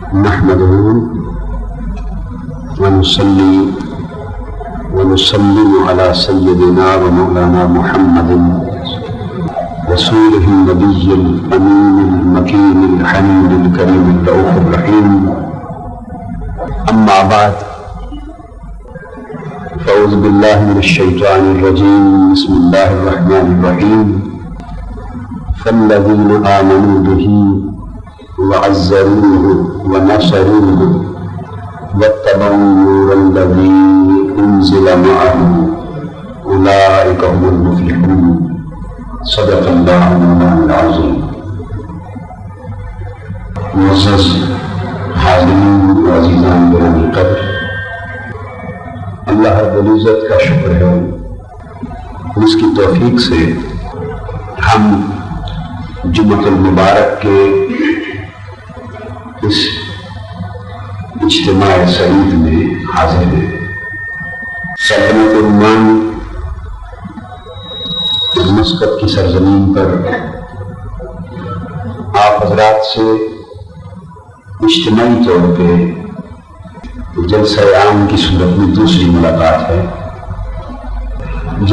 نحمده ونصلي ونسلم على سيدنا ومولانا محمد رسوله النبي الأمين المكين الحميد الكريم الرؤوف الرحيم. أما بعد، فأعوذ بالله من الشيطان الرجيم. بسم الله الرحمن الرحيم. فالذين آمنوا به وعزروه ونصروه واتبعوا النور الذي أنزل معه أولئك هم المفلحون. صدق الله مولانا العظيم. معزز حاضرین و عزیزان گرامی قدر، اللہ رب العزت کا شکر ہے، اس کی توفیق سے ہم جمعۃ المبارک کے اس اجتماع سعید میں حاضر ہیں. سلطنت عمان مسقط کی سرزمین پر آپ حضرات سے اجتماعی طور پہ جلسہ عام کی صورت میں دوسری ملاقات ہے.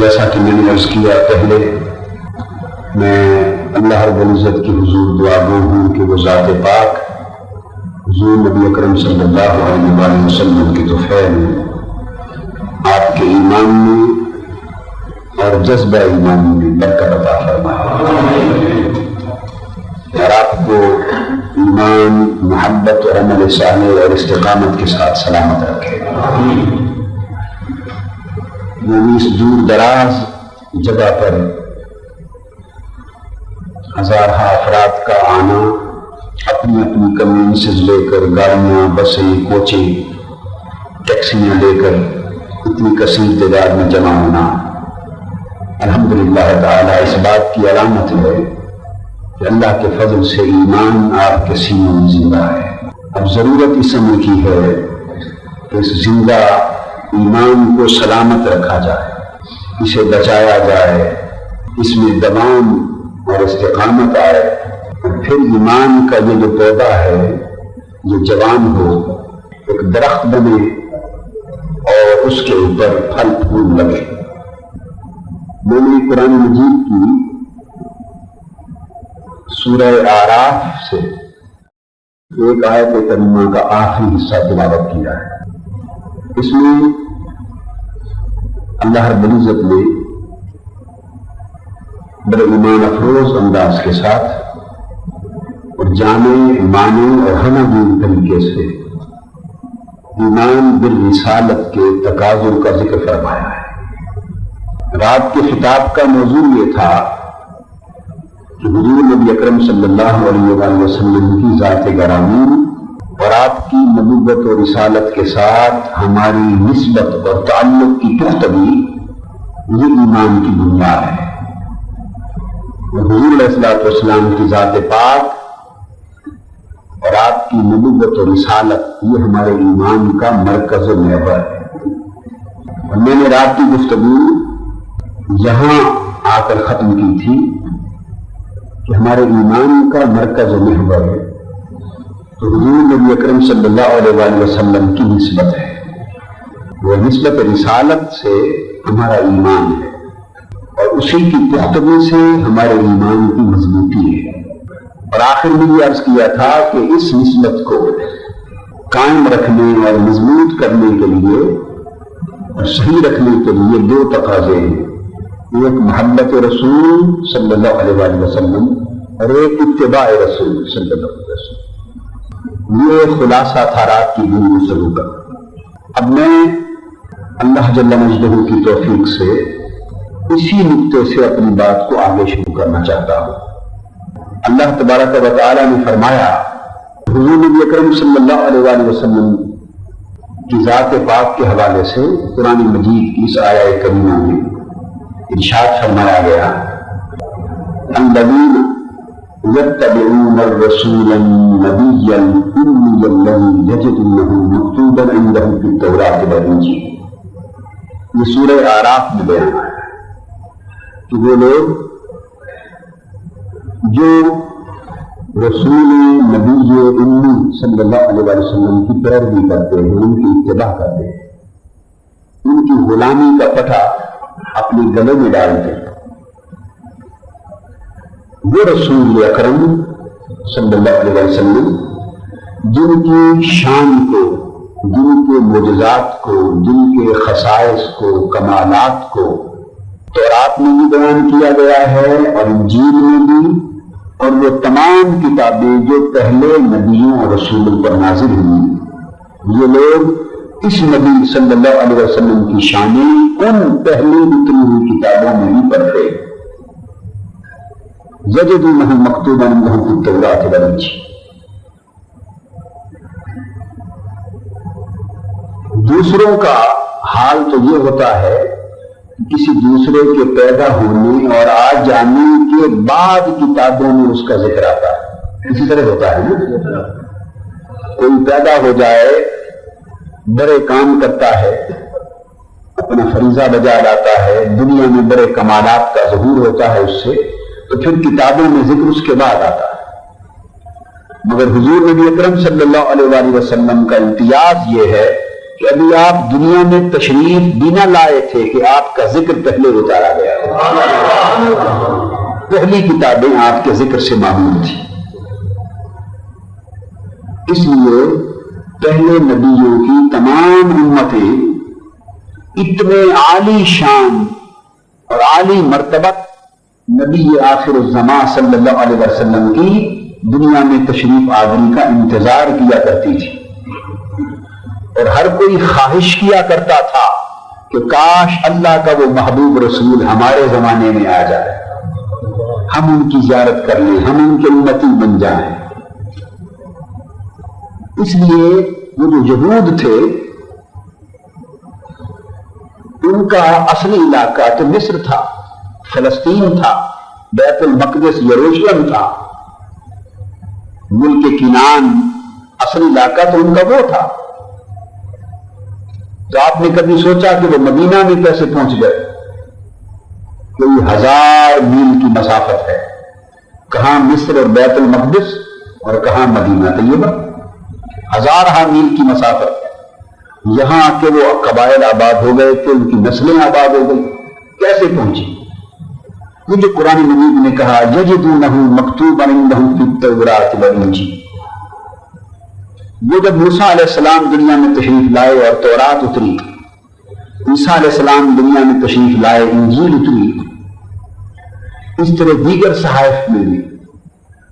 جیسا کہ میں نے عرض کیا پہلے، میں اللہ رب العزت کی حضور دعا گو ہوں کہ وہ ذات پاک حضور نبی اکرم صلی اللہ علیہ وآلہ وسلم کے توفیل آپ کے ایمان میں اور جذبہ ایمان میں برکت عطا فرمائے اور آپ کو ایمان، محبت اور عمل صالح اور استقامت کے ساتھ سلامت رکھے. یعنی اس دور دراز جگہ پر ہزارہ افراد کا آنا، اپنی اپنی کنوینسز لے کر، گاڑیاں، بسیں، کوچیں، ٹیکسیاں لے کر اتنی کثیر تعداد میں جمع ہونا الحمدللہ تعالیٰ اس بات کی علامت ہے کہ اللہ کے فضل سے ایمان آپ کے سینے میں زندہ ہے. اب ضرورت اس امر کی ہے کہ اس زندہ ایمان کو سلامت رکھا جائے، اسے بچایا جائے، اس میں دوام اور استقامت آئے، اور پھر ایمان کا یہ جو پودا ہے یہ جوان ہو، ایک درخت بنے اور اس کے اوپر پھل پھول لگے. میں نے قرآن مجید کی سورہ اعراف سے ایک آیت کریمہ کا آخری حصہ تلاوت کیا ہے. اس میں اللہ رب العزت نے بڑے ایمان افروز انداز کے ساتھ اور جانے، مانے اور ہمدین طریقے سے ایمان بالرسالت کے تقاضوں کا ذکر فرمایا ہے. رات کے خطاب کا موضوع یہ تھا کہ حضور نبی اکرم صلی اللہ علیہ وآلہ وسلم کی ذات گرامی اور آپ کی نبوت و رسالت کے ساتھ ہماری نسبت اور تعلق کی پختگی یہ ایمان کی بنیاد ہے. حضور علیہ السلام کی ذات پاک اور آپ کی نبوت و رسالت یہ ہمارے ایمان کا مرکز و محور ہے. اور میں نے رات کی گفتگو یہاں آ کر ختم کی تھی کہ ہمارے ایمان کا مرکز و محور ہے تو حضور نبی اکرم صلی اللہ علیہ وآلہ وسلم کی نسبت ہے. وہ نسبت رسالت سے ہمارا ایمان ہے اور اسی کی پختگی سے ہمارے ایمان کی مضبوطی ہے. اور آخر میں یہ عرض کیا تھا کہ اس نسبت کو قائم رکھنے اور مضبوط کرنے کے لیے اور صحیح رکھنے کے لیے دو تقاضے ہیں، ایک محبت رسول صلی اللہ علیہ وآلہ وسلم اور ایک اتباع رسول صلی اللہ علیہ وسلم. یہ خلاصہ تھا رات کی دن گفتگو کا. اب میں اللہ جل مجدہ کی توفیق سے اسی نقطے سے اپنی بات کو آگے شروع کرنا چاہتا ہوں. اللہ تبارک و تعالیٰ نے فرمایا، حضور نبی اکرم صلی اللہ علیہ وآلہ وسلم کی ذات پاک کے حوالے سے قرآن مجید کی اس آیہ کریمہ میں ارشاد فرمایا گیا، الذین یتبعون الرسول النبی الأمی الذی یجدونہ مکتوبا عندہم فی التوراۃ والانجیل. یہ سورہ اعراف میں بیان ہے کہ وہ لوگ جو رسول نبی امی صلی اللہ علیہ وسلم کی پیروی کرتے ہیں، ان کی اتباع کرتے ہیں، ان کی غلامی کا پٹھا اپنے گلے میں ڈالتے ہیں۔ وہ رسول اکرم صلی اللہ علیہ وسلم جن کی شان کو، جن کے معجزات کو، جن کے خصائص کو، کمالات کو تورات میں بھی بیان کیا گیا ہے اور انجیل میں بھی، اور وہ تمام کتابیں جو پہلے نبیوں اور رسولوں پر نازل ہوئی، یہ لوگ اس نبی صلی اللہ علیہ وسلم کی شانیں ان پہلی اتری ہوئی کتابوں میں بھی پڑھتے ہیں۔ یجدونہ مکتوبا عندہم فی التوراۃ والانجیل۔ دوسروں کا حال تو یہ ہوتا ہے کہ کسی دوسرے کے پیدا ہونے اور آ جانے کے بعد کتابوں میں اس کا ذکر آتا ہے، اسی طرح ہوتا ہے نا، کوئی پیدا ہو جائے، بڑے کام کرتا ہے، اپنا فریضہ بجا لاتا ہے، دنیا میں بڑے کمالات کا ظہور ہوتا ہے اس سے، تو پھر کتابوں میں ذکر اس کے بعد آتا ہے۔ مگر حضور نبی اکرم صلی اللہ علیہ وآلہ وسلم کا امتیاز یہ ہے کہ ابھی آپ دنیا میں تشریف بھی نہ لائے تھے کہ آپ کا ذکر پہلے اتارا گیا ہے، پہلی کتابیں آپ کے ذکر سے معمول تھی۔ اس لیے پہلے نبیوں کی تمام امتیں اتنے عالی شان اور عالی مرتبت نبی آخر الزماں صلی اللہ علیہ وسلم کی دنیا میں تشریف آوری کا انتظار کیا کرتی تھی، اور ہر کوئی خواہش کیا کرتا تھا کہ کاش اللہ کا وہ محبوب رسول ہمارے زمانے میں آ جائے، ہم ان کی زیارت کر لیں، ہم ان کے امتی بن جائیں۔ اس لیے وہ جو یہود تھے ان کا اصلی علاقہ تو مصر تھا، فلسطین تھا، بیت المقدس یروشلم تھا، ملک کنعان اصلی علاقہ تو ان کا وہ تھا۔ تو آپ نے کبھی سوچا کہ وہ مدینہ میں کیسے پہنچ گئے؟ کوئی 1000 میل کی مسافت ہے، کہاں مصر اور بیت المقدس اور کہاں مدینہ طیبہ، 1000 میل کی مسافت ہے۔ یہاں آ کے وہ قبائل آباد ہو گئے تھے، ان کی نسلیں آباد ہو گئی، کیسے پہنچی؟ یہ جو قرآن مجید نے کہا یجدونہ مکتوبا عندہم فی التوراۃ والانجیل، وہ جب موسیٰ علیہ السلام دنیا میں تشریف لائے اور تورات اتری، عیسیٰ علیہ السلام دنیا میں تشریف لائے، انجیل اتری، اس طرح دیگر صحائف میں بھی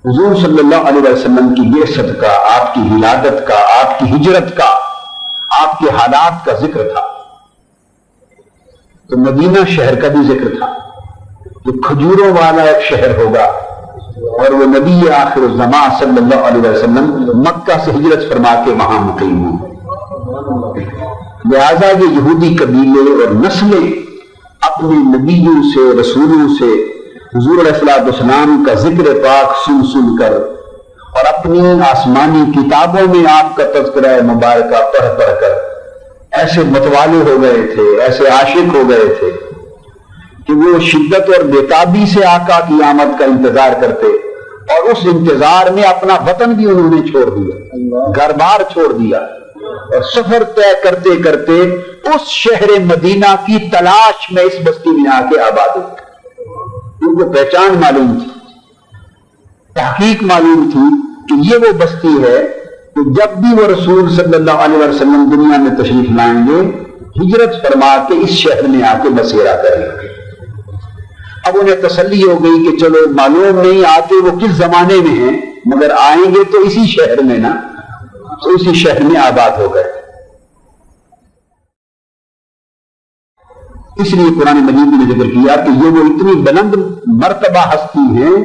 حضور صلی اللہ علیہ وسلم کی بعثت کا، آپ کی ولادت کا، آپ کی ہجرت کا، آپ کے حالات کا ذکر تھا۔ تو مدینہ شہر کا بھی ذکر تھا، جو کھجوروں والا ایک شہر ہوگا، اور وہ نبی آخر الزماں صلی اللہ علیہ وسلم مکہ سے ہجرت فرما کے وہاں مقیم ہوں۔ لہذا یہ یہودی قبیلے اور نسلیں اپنے نبیوں سے، رسولوں سے حضور علیہ السلام کا ذکر پاک سن سن کر اور اپنی آسمانی کتابوں میں آپ کا تذکرہ مبارکہ پڑھ پڑھ کر ایسے متوالے ہو گئے تھے، ایسے عاشق ہو گئے تھے کہ وہ شدت اور بےتابی سے آقا کی آمد کا انتظار کرتے، اور اس انتظار میں اپنا وطن بھی انہوں نے چھوڑ دیا، گھر بار چھوڑ دیا، اور سفر طے کرتے کرتے اس شہر مدینہ کی تلاش میں اس بستی میں آ کے آباد ہوئے۔ ان کو پہچان معلوم تھی، تحقیق معلوم تھی کہ یہ وہ بستی ہے کہ جب بھی وہ رسول صلی اللہ علیہ وسلم دنیا میں تشریف لائیں گے، ہجرت فرما کے اس شہر میں آ کے بسیرا کریں گے۔ اب انہیں تسلی ہو گئی کہ چلو معلوم نہیں آتے وہ کس زمانے میں ہیں، مگر آئیں گے تو اسی شہر میں نا، تو اسی شہر میں آباد ہو گئے۔ اس لیے قرآن مجید نے ذکر کیا کہ یہ وہ اتنی بلند مرتبہ ہستی ہیں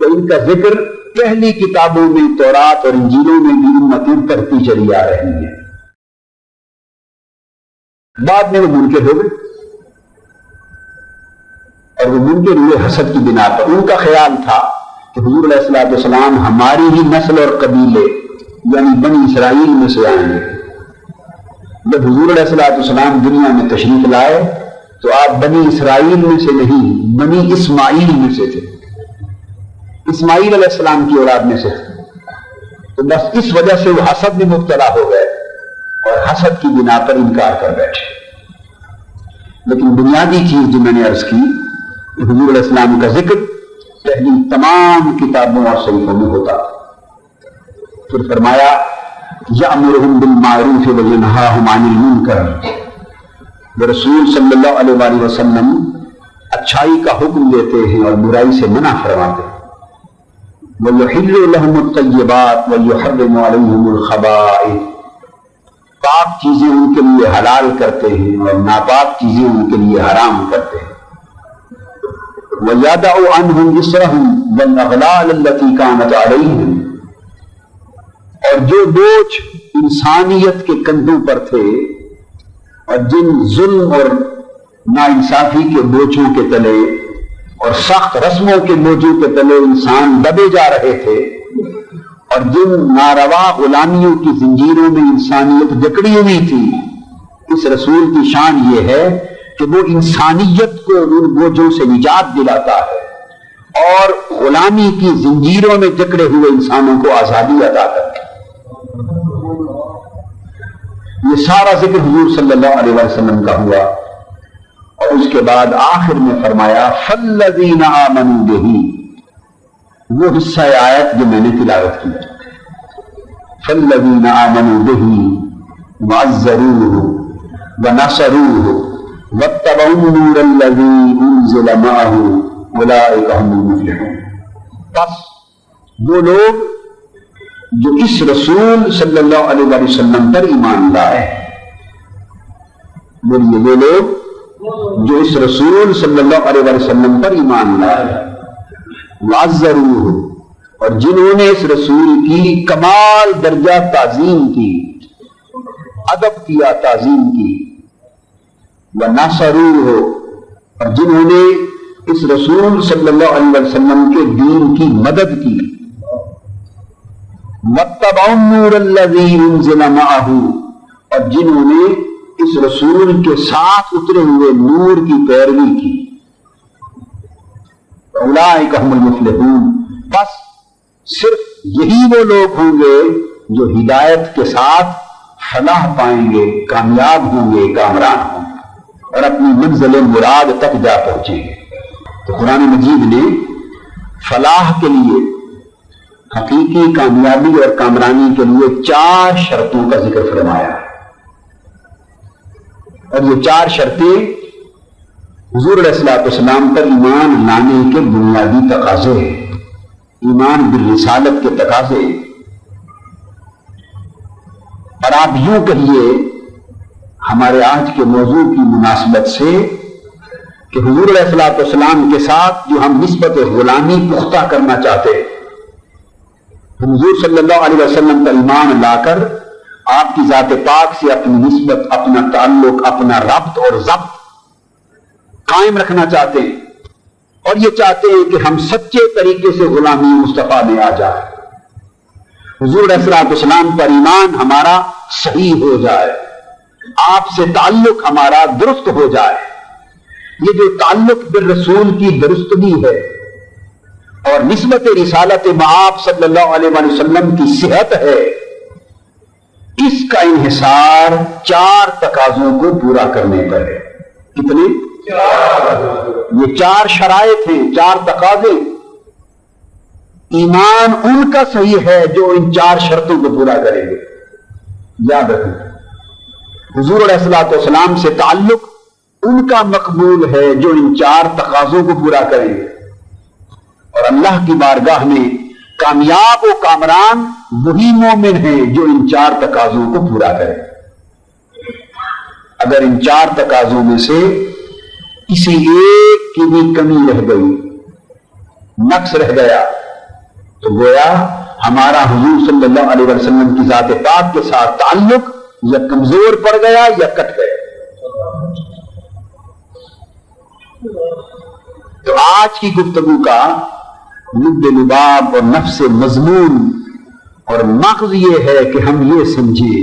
کہ ان کا ذکر پہلی کتابوں میں، تورات اور انجیلوں میں بھی امتیں پڑھتی چلی آ رہی ہیں۔ بعد میں وہ منکر ہو گئے، اور وہ منکر ہوئے حسد کی بنا پر۔ ان کا خیال تھا کہ حضور علیہ السلام ہماری ہی نسل اور قبیلے یعنی بنی اسرائیل میں سے آئیں گے۔ جب حضور علیہ السلام دنیا میں تشریف لائے تو آپ بنی اسرائیل میں سے نہیں، بنی اسماعیل میں سے تھے۔ اسماعیل علیہ السلام کی اولاد میں سے، تو بس اس وجہ سے وہ حسد میں مبتلا ہو گئے اور حسد کی بنا پر انکار کر بیٹھے۔ لیکن بنیادی چیز جو میں نے عرض کی، حضور علیہ السلام کا ذکر پہلی تمام کتابوں اور صحیفوں میں ہوتا۔ پھر فرمایا یأمرہم بالمعروف وینہاہم عن المنکر، وہ رسول صلی اللہ علیہ وآلہ وسلم اچھائی کا حکم دیتے ہیں اور برائی سے منع فرماتے ہیں۔ وَيُحِلُّ لَهُمُ الطَّيِّبَاتِ وَيُحَرِّمُ عَلَيْهِمُ الْخَبَائِثَ، پاک چیزیں ان کے لیے حلال کرتے ہیں اور ناپاک چیزیں ان کے لیے حرام کرتے ہیں۔ وَيَدَعُ عَنْهُمْ إِصْرَهُمْ وَالْأَغْلَالَ الَّتِي كَانَتْ عَلَيْهِمْ، اور جو بوجھ انسانیت کے کندھوں پر تھے اور جن ظلم اور ناانصافی کے بوجھوں کے تلے اور سخت رسموں کے بوجھوں کے تلے انسان دبے جا رہے تھے، اور جن ناروا غلامیوں کی زنجیروں میں انسانیت جکڑی ہوئی تھی، اس رسول کی شان یہ ہے کہ وہ انسانیت کو ان بوجھوں سے نجات دلاتا ہے اور غلامی کی زنجیروں میں جکڑے ہوئے انسانوں کو آزادی عطا کرتا ہے۔ یہ سارا ذکر حضور صلی اللہ علیہ وسلم کا ہوا، اور اس کے بعد آخر میں فرمایا فَالَّذِينَ آمَنُوا بِهِ، وہ حصہ آیت جو میں نے تلاوت کی، فَالَّذِينَ آمَنُوا بِهِ وَعَزَّرُوهُ وَنَصَرُوهُ وَاتَّبَعُوا النُّورَ الَّذِي أُنزِلَ مَعَهُ أُولَٰئِكَ هُمُ الْمُفْلِحُونَ، بس وہ لوگ جو اس رسول صلی اللہ علیہ وسلم پر ایمان لائے، بولیے وہ لوگ جو اس رسول صلی اللہ علیہ وسلم پر ایمان لائے، وَعَزَّرُوهُ، اور جنہوں نے اس رسول کی کمال درجہ تعظیم کی، ادب کیا، تعظیم کی، وَنَصَرُوهُ، اور جنہوں نے اس رسول صلی اللہ علیہ وسلم کے دین کی مدد کی، وَاتَّبَعُوا النُّورَ الَّذِي أُنزِلَ مَعَهُ، اور جنہوں نے اس رسول کے ساتھ اترے ہوئے نور کی پیروی کی، اولئک هم المفلحون، بس صرف یہی وہ لوگ ہوں گے جو ہدایت کے ساتھ فلاح پائیں گے، کامیاب ہوں گے، کامران ہوں گے اور اپنی منزل مراد تک جا پہنچیں گے۔ تو قرآن مجید نے فلاح کے لیے، حقیقی کامیابی اور کامرانی کے لیے 4 شرطوں کا ذکر فرمایا ہے، اور یہ 4 شرطیں حضور علیہ السلام پر ایمان لانے کے بنیادی تقاضے ہیں، ایمان بالرسالت کے تقاضے۔ اور آپ یوں کہیے ہمارے آج کے موضوع کی مناسبت سے کہ حضور علیہ السلام کے ساتھ جو ہم نسبت غلامی پختہ کرنا چاہتے ہیں، ہم حضور صلی اللہ علیہ وسلم پر ایمان لا کر آپ کی ذات پاک سے اپنی نسبت، اپنا تعلق، اپنا ربط اور ضبط قائم رکھنا چاہتے ہیں، اور یہ چاہتے ہیں کہ ہم سچے طریقے سے غلامی مصطفیٰ میں آ جائیں، حضور علیہ السلام پر ایمان ہمارا صحیح ہو جائے، آپ سے تعلق ہمارا درست ہو جائے۔ یہ جو تعلق بالرسول کی درستگی ہے اور نسبت رسالت معاف صلی اللہ علیہ وسلم کی صحت ہے، اس کا انحصار 4 تقاضوں کو پورا کرنے پر ہے۔ کتنے؟ یہ 4 شرائط ہیں، 4 تقاضے۔ ایمان ان کا صحیح ہے جو ان 4 شرطوں کو پورا کریں گے، یاد رکھیں۔ حضور علیہ السلام سے تعلق ان کا مقبول ہے جو ان 4 تقاضوں کو پورا کریں گے، اور اللہ کی بارگاہ میں کامیاب و کامران وہی مومن ہیں جو ان 4 تقاضوں کو پورا کریں۔ اگر ان 4 تقاضوں میں سے کسی ایک کی بھی کمی رہ گئی، نقص رہ گیا، تو گویا ہمارا حضور صلی اللہ علیہ وسلم کی ذات پاک کے ساتھ تعلق یا کمزور پڑ گیا یا کٹ گیا۔ تو آج کی گفتگو کا لب لباب اور نفس مضمون اور مغز یہ ہے کہ ہم یہ سمجھیں،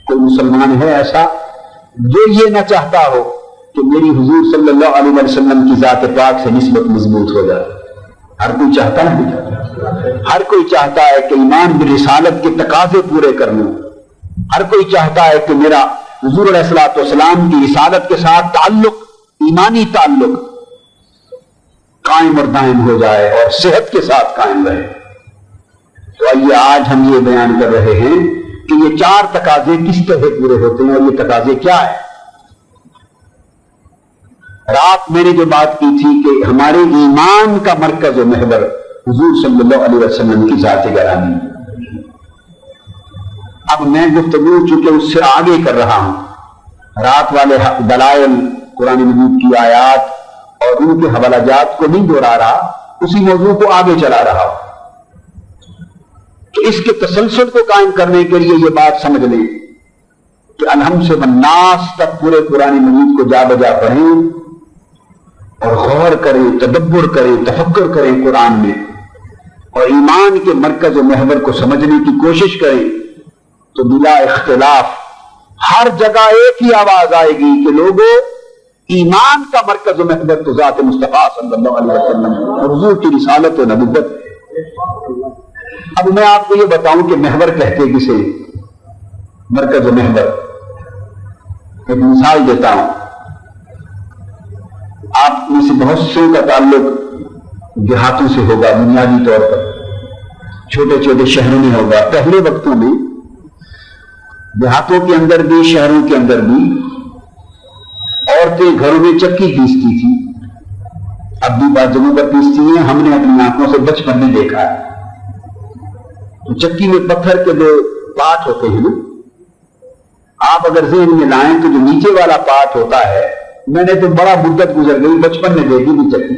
کوئی مسلمان ہے ایسا جو یہ نہ چاہتا ہو کہ میری حضور صلی اللہ علیہ وسلم کی ذات پاک سے نسبت مضبوط ہو جائے؟ ہر کوئی چاہتا ہے، ہر کوئی چاہتا ہے کہ ایمان برسالت کے تقاضے پورے کر لوں، ہر کوئی چاہتا ہے کہ میرا حضور علیہ الصلوۃ والسلام کی رسالت کے ساتھ تعلق، ایمانی تعلق قائم اور دائم ہو جائے اور صحت کے ساتھ قائم رہے۔ تو آئیے آج ہم یہ بیان کر رہے ہیں کہ یہ چار تقاضے کس طرح پورے ہوتے ہیں اور یہ تقاضے کیا ہے۔ رات میں نے جو بات کی تھی کہ ہمارے ایمان کا مرکز و محور حضور صلی اللہ علیہ وسلم کی ذات گرامی، اب میں گفتگو چونکہ اس سے آگے کر رہا ہوں، رات والے دلائل، قرآن مجید کی آیات اور ان کے حوالہ جات کو نہیں دوہرا رہا، اسی موضوع کو آگے چلا رہا ہوں کہ اس کے تسلسل کو قائم کرنے کے لیے یہ بات سمجھ لیں کہ الحمد سے والناس تک پورے قرآن مجید کو جا بجا پڑھیں اور غور کریں، تدبر کریں، تفکر کریں قرآن میں، اور ایمان کے مرکز و محور کو سمجھنے کی کوشش کریں، تو بلا اختلاف ہر جگہ ایک ہی آواز آئے گی کہ لوگوں، ایمان کا مرکز و محور تو ذات مصطفیٰ صلی اللہ علیہ وسلم اور حضور کی رسالت و نبوت۔ اب میں آپ کو یہ بتاؤں کہ محور کہتے کسے، مرکز و محور۔ ایک مثال دیتا ہوں، آپ میں سے بہت سے کا تعلق دیہاتوں سے ہوگا، بنیادی طور پر چھوٹے چھوٹے شہروں میں ہوگا۔ پہلے وقتوں میں دیہاتوں کے اندر بھی، شہروں کے اندر بھی، عورتیں گھروں میں چکی پیستی تھی، اب بھی بعض جگہوں پر پیستی ہیں، ہم نے اپنی آنکھوں سے بچپن میں دیکھا ہے۔ تو چکی میں پتھر کے دو پارٹ ہوتے ہیں نا، آپ اگر ذہن میں لائیں تو جو نیچے والا پارٹ ہوتا ہے، میں نے تو بڑا مدت گزر گئی، بچپن میں دیکھی بھی چکی،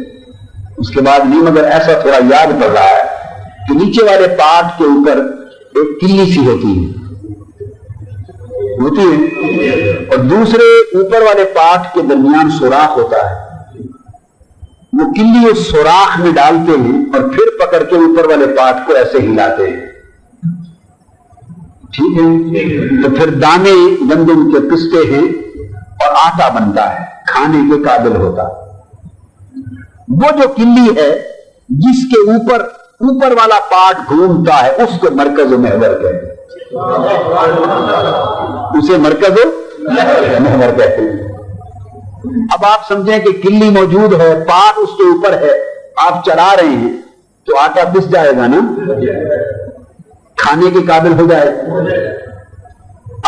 اس کے بعد نہیں، مگر ایسا تھوڑا یاد پڑ رہا ہے کہ نیچے والے پارٹ کے اوپر ایک کلی سی ہوتی ہے اور دوسرے اوپر والے پارٹ کے درمیان سوراخ ہوتا ہے، وہ کلی اس سوراخ میں ڈالتے ہیں اور پھر پکڑ کے اوپر والے پارٹ کو ایسے ہلاتے ہیں، ٹھیک ہے؟ تو پھر دانے گندم کے پستے ہیں اور آٹا بنتا ہے، کھانے کے قابل ہوتا ہے۔ وہ جو کلی ہے جس کے اوپر والا پارٹ گھومتا ہے، اس کو مرکز و محور کہتے ہیں، اسے مرکز و محور کہتے ہیں۔ اب آپ سمجھیں کہ کلی موجود ہے، پارٹ اس کے اوپر ہے، آپ چلا رہے ہیں تو آٹا پس جائے گا نا، کھانے کے قابل ہو جائے گا۔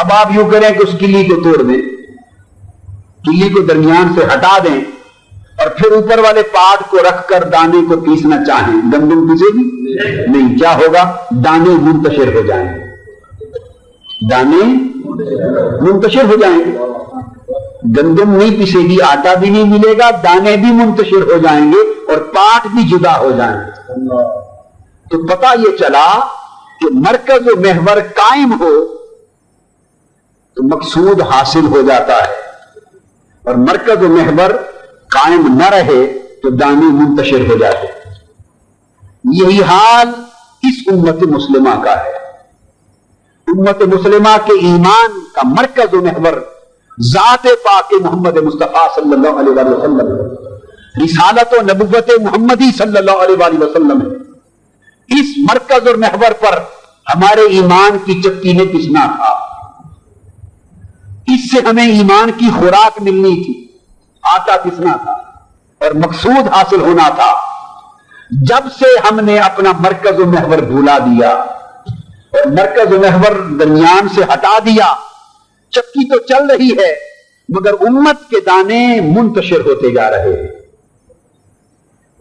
اب آپ یوں کریں کہ اس کلی کو توڑ دیں، کلی کو درمیان سے ہٹا دیں اور پھر اوپر والے پارٹ کو رکھ کر دانے کو پیسنا چاہیں، گندم پیسے گی نہیں، کیا ہوگا؟ دانے منتشر ہو جائیں گے، دانے منتشر ہو جائیں گے، گندم نہیں پسے گی، آٹا بھی نہیں ملے گا، دانے بھی منتشر ہو جائیں گے اور پارٹ بھی جدا ہو جائیں گے۔ تو پتہ یہ چلا کہ مرکز و محور قائم ہو تو مقصود حاصل ہو جاتا ہے، اور مرکز و محور قائم نہ رہے تو دانے منتشر ہو جاتے۔ یہی حال اس امت مسلمہ کا ہے۔ امت مسلمہ کے ایمان کا مرکز و محور ذات پاک محمد مصطفیٰ صلی اللہ علیہ وسلم، رسالت و نبوت محمدی صلی اللہ علیہ وسلم ہے۔ اس مرکز اور محور پر ہمارے ایمان کی چکی نے پسنا تھا، اس سے ہمیں ایمان کی خوراک ملنی تھی، آٹا پسنا تھا اور مقصود حاصل ہونا تھا۔ جب سے ہم نے اپنا مرکز و محور بھولا دیا اور مرکز و محور درمیان سے ہٹا دیا، چکی تو چل رہی ہے مگر امت کے دانے منتشر ہوتے جا رہے ہیں،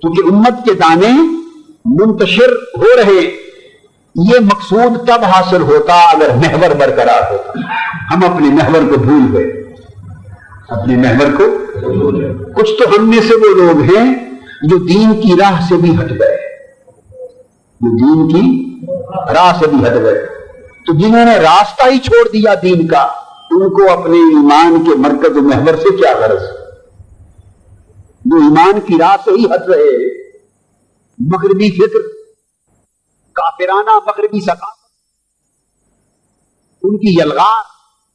کیونکہ امت کے دانے منتشر ہو رہے۔ یہ مقصود تب حاصل ہوتا اگر محور برقرار ہوتا۔ ہم اپنے محور کو بھول گئے، اپنے محور کو کچھ تو ہم میں سے وہ لوگ ہیں جو دین کی راہ سے بھی ہٹ گئے، جو دین کی راہ سے بھی ہٹ گئے۔ تو جنہوں نے راستہ ہی چھوڑ دیا دین کا، ان کو اپنے ایمان کے مرکز و محور سے کیا غرض؟ جو ایمان کی راہ سے ہی ہٹ رہے، مغربی فکر، کافرانہ مغربی ثقافت، ان کی یلغار،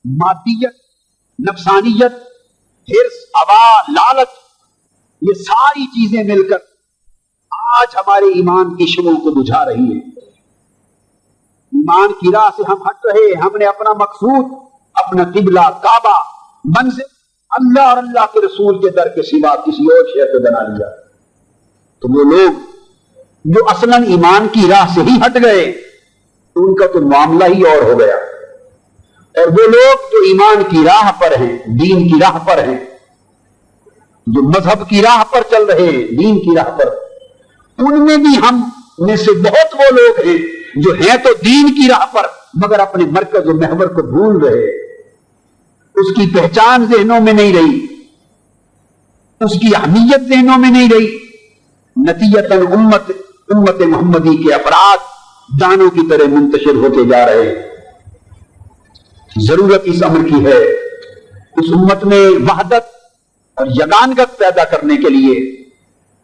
مادیت، نفسانیت، حرص، ہوا، لالچ، یہ ساری چیزیں مل کر آج ہمارے ایمان کی شمعوں کو بجھا رہی ہے. ایمان کی راہ سے ہم ہٹ رہے. ہم نے اپنا مقصود، اپنا قبلہ، کعبہ، منزل اللہ اور اللہ کے رسول کے در کے سوا کسی اور شے کو بنا لیا. تو وہ لوگ جو اصلاً ایمان کی راہ سے ہی ہٹ گئے ان کا تو معاملہ ہی اور ہو گیا. اور وہ لوگ جو ایمان کی راہ پر ہیں، دین کی راہ پر ہیں، جو مذہب کی راہ پر چل رہے ہیں، دین کی راہ پر، ان میں بھی ہم میں سے بہت وہ لوگ ہیں جو ہیں تو دین کی راہ پر مگر اپنے مرکز و محور کو بھول رہے. اس کی پہچان ذہنوں میں نہیں رہی، اس کی اہمیت ذہنوں میں نہیں رہی. نتیجتاً امت محمدی کے افراد دانوں کی طرح منتشر ہوتے جا رہے ہیں. ضرورت اس امر کی ہے اس امت میں وحدت اور یگانگت پیدا کرنے کے لیے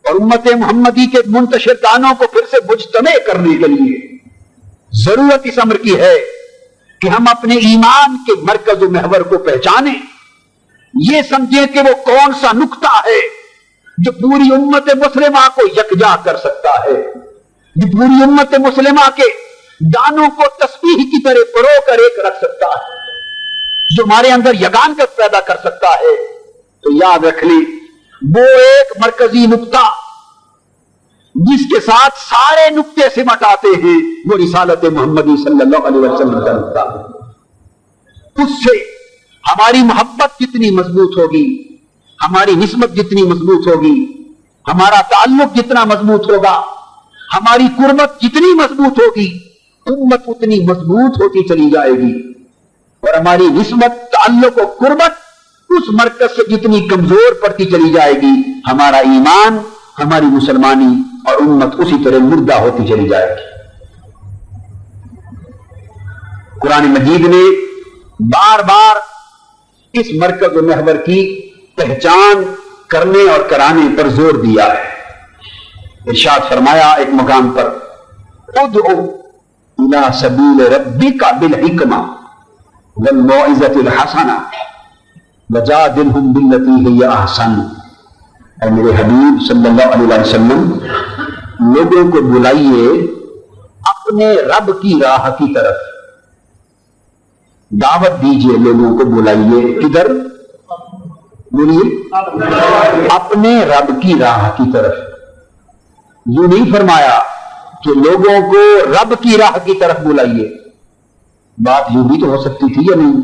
اور امت محمدی کے منتشر دانوں کو پھر سے مجتمع کرنے کے لیے ضرورت اس امر کی ہے کہ ہم اپنے ایمان کے مرکز و محور کو پہچانیں. یہ سمجھیں کہ وہ کون سا نقطہ ہے جو پوری امت مسلمہ کو یکجا کر سکتا ہے، جو پوری امت مسلمہ کے دانوں کو تسبیح کی طرح پرو کر ایک رکھ سکتا ہے، جو ہمارے اندر یگانگت پیدا کر سکتا ہے. تو یاد رکھ لیں وہ ایک مرکزی نقطہ جس کے ساتھ سارے نقطے سمٹ آتے ہیں وہ رسالت محمدی صلی اللہ علیہ وسلم کا نقطہ. اس سے ہماری محبت جتنی مضبوط ہوگی، ہماری نسبت جتنی مضبوط ہوگی، ہمارا تعلق جتنا مضبوط ہوگا، ہماری قربت جتنی مضبوط ہوگی، امت اتنی مضبوط ہوتی چلی جائے گی. اور ہماری نسبت، تعلق و قربت اس مرکز سے جتنی کمزور پڑتی چلی جائے گی، ہمارا ایمان، ہماری مسلمانی اور امت اسی طرح مردہ ہوتی چلی جائے گی. قرآن مجید نے بار بار اس مرکز و محور کی پہچان کرنے اور کرانے پر زور دیا ہے. ارشاد فرمایا ایک مقام پر، ادعو الی سبیل ربک بالحکمہ والموعظۃ الحسنہ وجادلہم باللتی ہی احسن. اے میرے حبیب صلی اللہ علیہ وسلم، لوگوں کو بلائیے اپنے رب کی راہ کی طرف، دعوت دیجئے، لوگوں کو بلائیے کدھر؟ بولیے اپنے رب کی راہ کی طرف. یوں نہیں فرمایا کہ لوگوں کو رب کی راہ کی طرف بلائیے. بات یوں بھی تو ہو سکتی تھی یا نہیں؟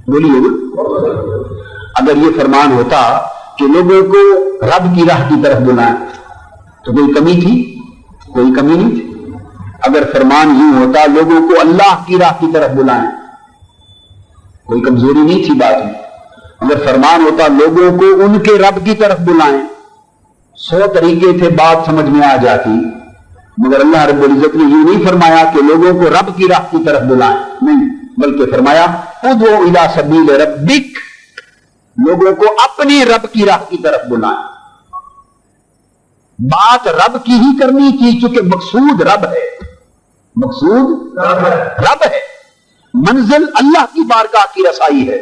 بولیے نا. اگر یہ فرمان ہوتا کہ لوگوں کو رب کی راہ کی طرف بلائیں تو کوئی کمی تھی؟ کوئی کمی نہیں تھی. اگر فرمان یوں ہوتا لوگوں کو اللہ کی راہ کی طرف بلائیں، کوئی کمزوری نہیں تھی بات میں. اگر فرمان ہوتا لوگوں کو ان کے رب کی طرف بلائیں، 100 طریقے تھے بات سمجھ میں آ جاتی. مگر اللہ رب العزت نے یہ نہیں فرمایا کہ لوگوں کو رب کی راہ کی طرف بلائیں، نہیں، بلکہ فرمایا ادعو الی سبیل ربک، لوگوں کو اپنے رب کی راہ کی طرف بلائیں. بات رب کی ہی کرنی تھی چونکہ مقصود رب ہے. مقصود رب ہے، منزل اللہ کی بارگاہ کی رسائی ہے.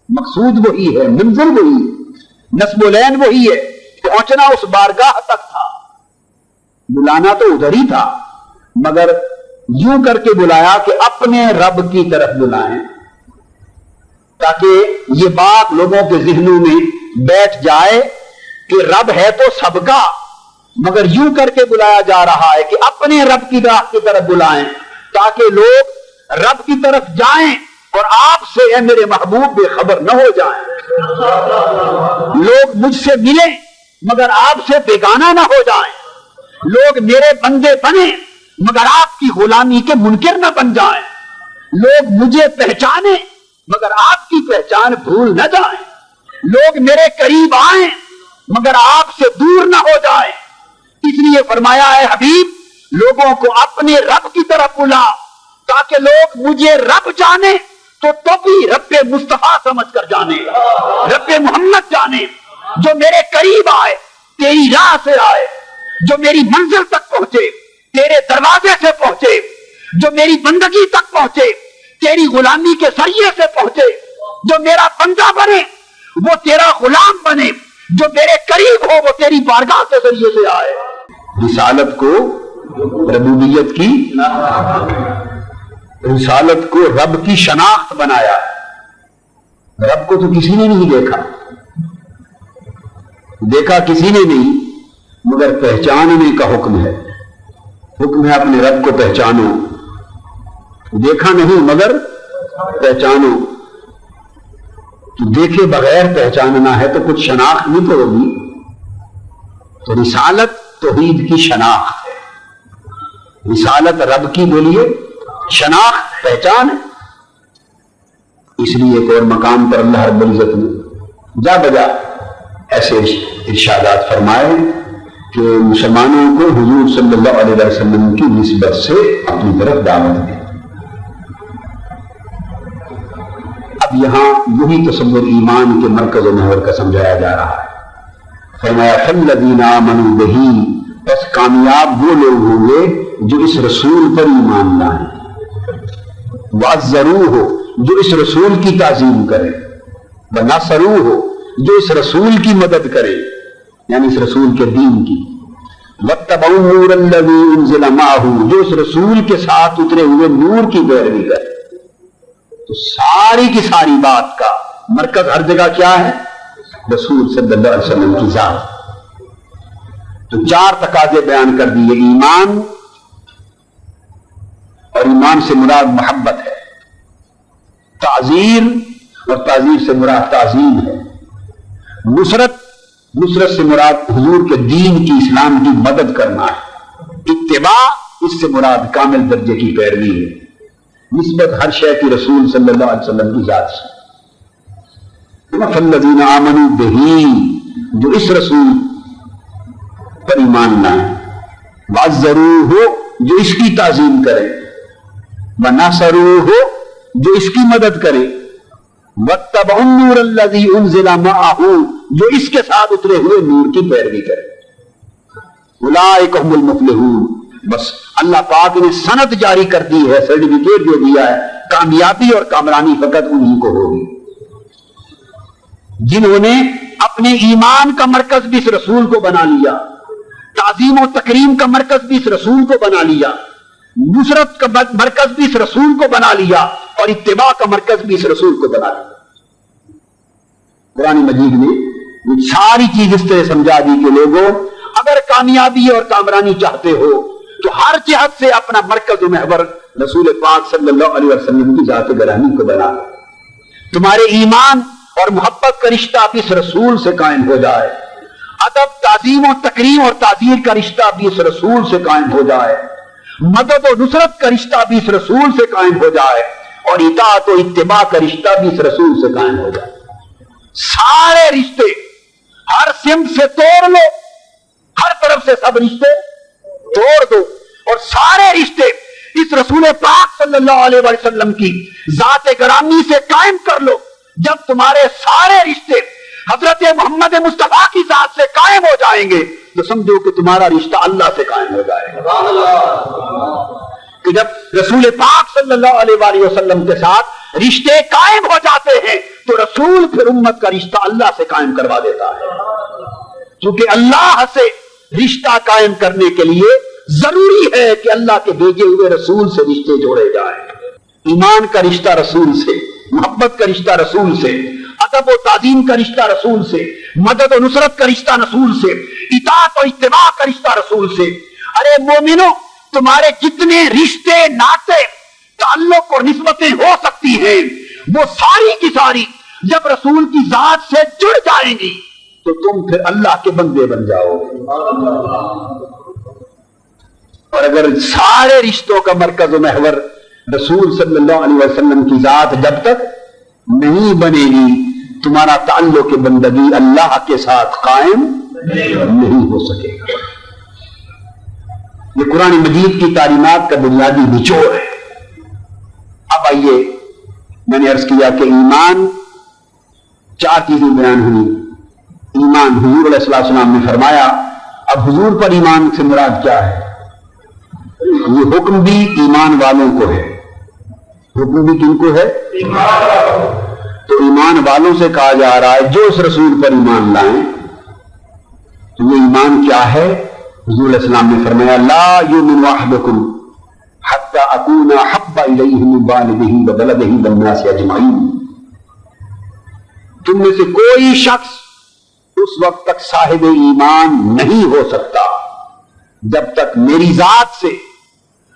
مقصود وہی ہے، منزل وہی ہے، نصب العین وہی ہے، پہنچنا اس بارگاہ تک تھا. بلانا تو ادھر ہی تھا، مگر یوں کر کے بلایا کہ اپنے رب کی طرف بلائیں تاکہ یہ بات لوگوں کے ذہنوں میں بیٹھ جائے کہ رب ہے تو سب کا، مگر یوں کر کے بلایا جا رہا ہے کہ اپنے رب کی راہ کی طرف بلائیں تاکہ لوگ رب کی طرف جائیں اور آپ سے اے میرے محبوب بے خبر نہ ہو جائیں. لوگ مجھ سے ملیں مگر آپ سے بیگانہ نہ ہو جائیں. لوگ میرے بندے بنیں مگر آپ کی غلامی کے منکر نہ بن جائیں. لوگ مجھے پہچانیں مگر آپ کی پہچان بھول نہ جائیں. لوگ میرے قریب آئیں مگر آپ سے دور نہ ہو جائیں. اس لیے فرمایا ہے حبیب لوگوں کو اپنے رب کی طرف بلا تاکہ لوگ مجھے رب جانے تو بھی رب مصطفیٰ سمجھ کر جانے، رب محمد جانے، جو میرے قریب آئے، تیری راہ سے آئے، جو میری منزل تک پہنچے، تیرے دروازے سے پہنچے، جو میری بندگی تک پہنچے، تیری غلامی کے ذریعے سے پہنچے. جو میرا بندہ بنے وہ تیرا غلام بنے، جو میرے قریب ہو وہ تیری بارگاہ کے ذریعے سے آئے. رسالت کو ربوبیت کی، رسالت کو رب کی شناخت بنایا. رب کو تو کسی نے نہیں دیکھا کسی نے نہیں، مگر پہچاننے کا حکم ہے. حکم ہے اپنے رب کو پہچانو. دیکھا نہیں مگر پہچانو. تو دیکھے بغیر پہچاننا ہے تو کچھ شناخت بھی تو ہوگی. تو رسالت توحید کی شناخت ہے. رسالت رب کی بولیے شناخت پہچان ہے. اس لیے ایک اور مقام پر اللہ رب العزت نے جا بجا ایسے ارشادات فرمائے کہ مسلمانوں کو حضور صلی اللہ علیہ وسلم کی نسبت سے اپنی طرف دعوت دے. اب یہاں یہی تصور ایمان کے مرکز و محور کا سمجھایا جا رہا ہے. فرمایا فالذین آمنوا بہ، بس کامیاب وہ لوگ ہوں گے جو اس رسول پر ایمان لائیں. وعزروہ، جو اس رسول کی تعظیم کرے. ونصروہ، جو اس رسول کی مدد کرے، یعنی اس رسول کے دین کی. واتبعوا النور الذی انزل معہ، جو اس رسول کے ساتھ اترے ہوئے نور کی پیروی کرے. تو ساری کی ساری بات کا مرکز ہر جگہ کیا ہے؟ رسول صلی اللہ علیہ وسلم کی ذات. تو چار تقاضے بیان کر دیے. ایمان، اور ایمان سے مراد محبت ہے. تعزیر، اور تعزیر سے مراد تعظیم ہے. نصرت، نصرت سے مراد حضور کے دین کی، اسلام کی مدد کرنا ہے. اتباع، اس سے مراد کامل درجے کی پیروی ہے. نسبت ہر شے کی رسول صلی اللہ علیہ وسلم کی ذات سے. فالذین آمنوا بہ، جو اس رسول پر ایمان لائیں. وعزروہ، جو اس کی تعظیم کرے. ونصروہ، جو اس کی مدد کرے. واتبعوا النور الذی انزل معہ، جو اس کے ساتھ اترے ہوئے نور کی پیروی کرے. اولئک هم المفلحون، بس اللہ پاک نے سند جاری کر دی ہے، سرٹیفکیٹ دے دیا ہے. کامیابی اور کامرانی فقط انہی کو ہوگی جنہوں نے اپنے ایمان کا مرکز بھی اس رسول کو بنا لیا، تعظیم و تکریم کا مرکز بھی اس رسول کو بنا لیا، نصرت کا مرکز بھی اس رسول کو بنا لیا، اور اتباع کا مرکز بھی اس رسول کو بنا لیا. قرآن مجید نے یہ ساری چیز اس طرح سمجھا دی کہ لوگوں اگر کامیابی اور کامرانی چاہتے ہو تو ہر جہت سے اپنا مرکز و محور رسول پاک صلی اللہ علیہ وسلم کی ذات گرامی کو بنا. تمہارے ایمان اور محبت کا رشتہ بھی اس رسول سے قائم ہو جائے. ادب، تعظیم و تکریم اور تعزیر کا رشتہ بھی اس رسول سے قائم ہو جائے. مدد و نصرت کا رشتہ بھی اس رسول سے قائم ہو جائے. اور اطاعت و اتباع کا رشتہ بھی اس رسول سے قائم ہو جائے. سارے رشتے ہر سمت سے توڑ لو، ہر طرف سے سب رشتے توڑ دو، اور سارے رشتے اس رسول پاک صلی اللہ علیہ وسلم کی ذات گرامی سے قائم کر لو. جب تمہارے سارے رشتے حضرت محمد مصطفیٰ کی ذات سے قائم ہو جائیں گے تو سمجھو کہ تمہارا رشتہ اللہ سے قائم ہو جائے گا. کہ جب رسول پاک صلی اللہ علیہ وسلم کے ساتھ رشتے قائم ہو جاتے ہیں تو رسول پھر امت کا رشتہ اللہ سے قائم کروا دیتا ہے. کیونکہ اللہ سے رشتہ قائم کرنے کے لیے ضروری ہے کہ اللہ کے بھیجے ہوئے رسول سے رشتے جوڑے جائیں. ایمان کا رشتہ رسول سے، محبت کا رشتہ رسول سے، ادب و تعظیم کا رشتہ رسول سے، مدد و نصرت کا رشتہ رسول سے، اطاعت و اتباع کا رشتہ رسول سے. ارے مومنو، تمہارے جتنے رشتے، ناطے، تعلق اور نسبتیں ہو سکتی ہیں وہ ساری کی ساری جب رسول کی ذات سے جڑ جائیں گی تو تم پھر اللہ کے بندے بن جاؤ گے. اور اگر سارے رشتوں کا مرکز و محور رسول صلی اللہ علیہ وسلم کی ذات جب تک نہیں بنے گی تمہارا تعلق بندگی اللہ کے ساتھ قائم نہیں ہو سکے گا. یہ قرآن مجید کی تعلیمات کا بنیادی نچوڑ ہے. اب آئیے، میں نے عرض کیا کہ ایمان، چار چیزیں بیان ہوئی. ایمان، حضور علیہ السلام نے فرمایا. اب حضور پر ایمان سے مراد کیا ہے؟ یہ حکم بھی ایمان والوں کو ہے. حکم بھی کن کو ہے؟ ایمان والوں. تو ایمان والوں سے کہا جا رہا ہے جو اس رسول پر ایمان لائیں تو یہ ایمان کیا ہے؟ حضور علیہ السلام نے فرمایا لا یؤمن احدکم حتی اکون احب الیہ من والدہ وولدہ والناس اجمعین، تم میں سے کوئی شخص اس وقت تک صاحب ایمان نہیں ہو سکتا جب تک میری ذات سے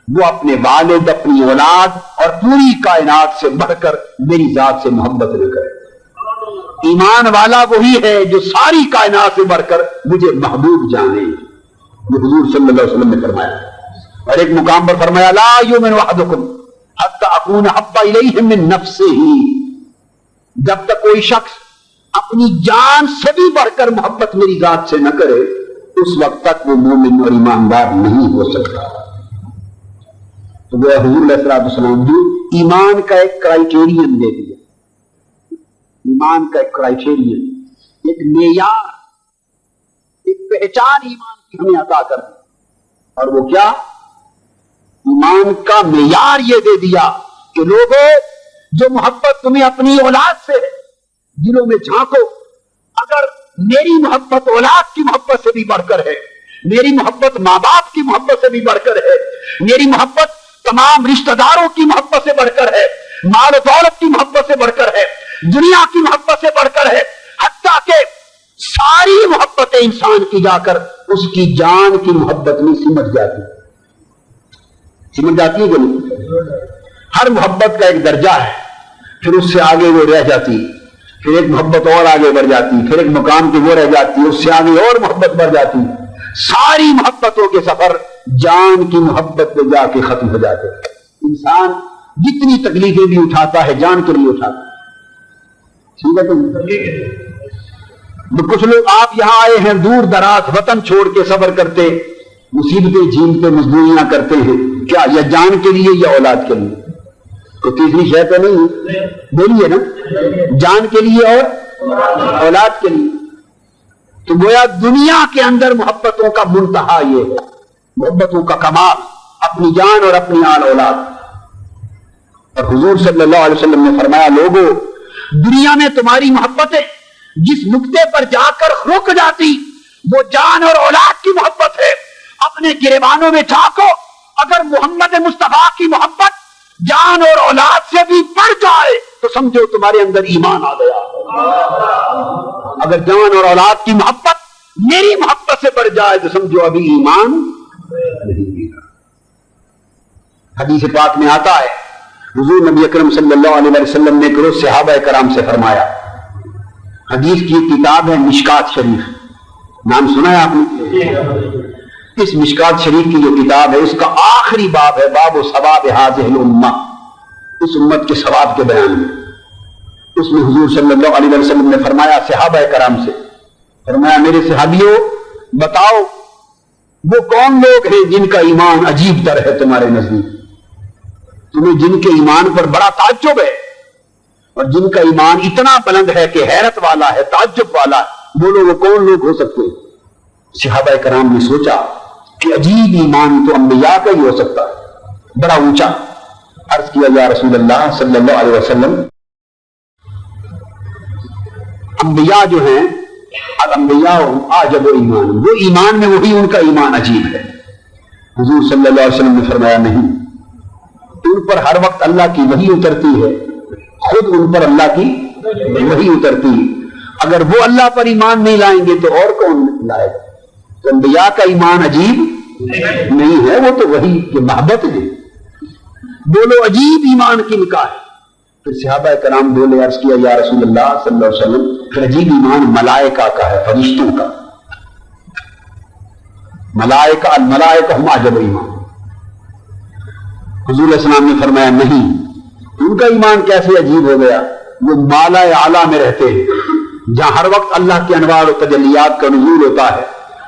وہ اپنے والد، اپنی اولاد اور پوری کائنات سے بڑھ کر میری ذات سے محبت نہ کرے۔ ایمان والا وہی ہے جو ساری کائنات سے بڑھ کر مجھے محبوب جانے، یہ حضور صلی اللہ علیہ وسلم نے فرمایا۔ اور ایک مقام پر فرمایا لا یؤمن احدکم حتی اکون احب الیہ من نفسہ، جب تک کوئی شخص اپنی جان سے بھی بڑھ کر محبت میری ذات سے نہ کرے اس وقت تک وہ مومن اور ایماندار نہیں ہو سکتا۔ تو وہ حضور علیہ السلام بھی ایمان کا ایک کرائیٹیرین دے دیا، ایمان کا ایک کرائیٹیرین، ایک معیار، ایک پہچان ایمان کی ہمیں عطا کر دی۔ اور وہ کیا؟ ایمان کا معیار یہ دے دیا کہ لوگوں جو محبت تمہیں اپنی اولاد سے ہے دلوں میں جھانکو، اگر میری محبت اولاد کی محبت سے بھی بڑھ کر ہے، میری محبت ماں باپ کی محبت سے بھی بڑھ کر ہے، میری محبت تمام رشتہ داروں کی محبت سے بڑھ کر ہے، مال و دولت کی محبت سے بڑھ کر ہے، دنیا کی محبت سے بڑھ کر ہے، حتیٰ کہ ساری محبتیں انسان کی جا کر اس کی جان کی محبت میں سمجھ جاتی ہے کہ نہیں؟ ہر محبت کا ایک درجہ ہے، پھر اس سے آگے وہ رہ جاتی، پھر ایک محبت اور آگے بڑھ جاتی، پھر ایک مقام کی وہ رہ جاتی، اس سے آگے اور محبت بڑھ جاتی، ساری محبتوں کے سفر جان کی محبت پہ جا کے ختم ہو جاتے۔ انسان جتنی تکلیفیں بھی اٹھاتا ہے جان کے لیے اٹھاتا ہے، ٹھیک ہے؟ تو کچھ لوگ آپ یہاں آئے ہیں دور دراز وطن چھوڑ کے سفر کرتے، مصیبتیں جھیلتے، مزدوریاں کرتے ہیں، کیا یا جان کے لیے یا اولاد کے لیے؟ تو تیسری شے تو نہیں بولیے نا، جان کے لیے اور اولاد کے لیے۔ تو گویا دنیا کے اندر محبتوں کا منتہا یہ ہے، محبتوں کا کمال اپنی جان اور اپنی آل اولاد۔ اور حضور صلی اللہ علیہ وسلم نے فرمایا لوگوں دنیا میں تمہاری محبتیں جس نقطے پر جا کر رک جاتی وہ جان اور اولاد کی محبت ہے، اپنے گریبانوں میں جھانکو، اگر محمد مصطفیٰ کی محبت جان اور اولاد سے بھی بڑھ جائے تو سمجھو تمہارے اندر ایمان آ گیا۔ اگر جان اور اولاد کی محبت میری محبت سے بڑھ جائے تو سمجھو ابھی ایمان نہیں ملا۔ حدیث پاک میں آتا ہے حضور نبی اکرم صلی اللہ علیہ وسلم نے ایک روز صحابہ کرام سے فرمایا، حدیث کی کتاب ہے مشکات شریف، نام سنا ہے آپ نے؟ اس مشکات شریف کی جو کتاب ہے اس کا آخری باب ہے باب ثواب هذه الامہ، اس امت کے ثواب کے بیان میں۔ اس میں حضور صلی اللہ علیہ وسلم نے فرمایا صحابہ کرام سے، فرمایا میرے صحابیوں بتاؤ وہ کون لوگ ہیں جن کا ایمان عجیب تر ہے تمہارے نزدیک، تمہیں جن کے ایمان پر بڑا تعجب ہے اور جن کا ایمان اتنا بلند ہے کہ حیرت والا ہے، تعجب والا ہے، بولو وہ کون لوگ ہو سکتے ہیں؟ صحابہ کرام نے سوچا کہ عجیب ایمان تو انبیاء کا ہی ہو سکتا ہے، بڑا اونچا۔ عرض کیا یا رسول اللہ صلی اللہ علیہ وسلم انبیاء جو ہیں الانبیاء اعجب ایمان، وہ ایمان میں وہی ان کا ایمان عجیب ہے۔ حضور صلی اللہ علیہ وسلم نے فرمایا نہیں، ان پر ہر وقت اللہ کی وحی اترتی ہے، خود ان پر اللہ کی وحی اترتی ہے، اگر وہ اللہ پر ایمان نہیں لائیں گے تو اور کون لائے گا؟ تو انبیاء کا ایمان عجیب نہیں ہے، وہ تو وحی کی محبت ہے۔ بولو عجیب ایمان کن کا ہے؟ پھر صحابہ کرام بولے، عرض کیا یا رسول اللہ صلی اللہ علیہ وسلم پھر عجیب ایمان ملائکہ کا ہے، فرشتوں کا۔ ملائکہ الملائکہ ہم اعجب ایمان۔ حضور علیہ السلام نے فرمایا نہیں، ان کا ایمان کیسے عجیب ہو گیا؟ وہ مالا اعلیٰ میں رہتے ہیں جہاں ہر وقت اللہ کے انوار و تجلیات کا نزول ہوتا ہے،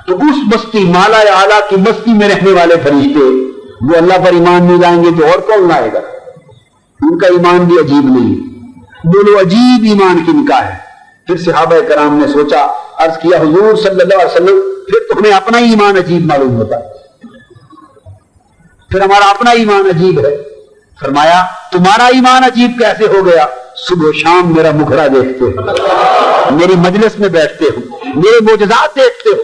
تو اس بستی مالا اعلیٰ کی بستی میں رہنے والے فرشتے وہ اللہ پر ایمان نہیں لائیں گے تو اور کون لائے گا؟ ان کا ایمان بھی عجیب نہیں۔ بولو عجیب ایمان کن کا ہے؟ پھر صحابہ کرام نے سوچا، عرض کیا حضور صلی اللہ علیہ وسلم پھر تمہیں اپنا ہی ایمان عجیب معلوم ہوتا ہے، پھر ہمارا اپنا ایمان عجیب ہے۔ فرمایا تمہارا ایمان عجیب کیسے ہو گیا؟ صبح و شام میرا مکھڑا دیکھتے ہو، میری مجلس میں بیٹھتے ہو، میرے معجزات دیکھتے ہو،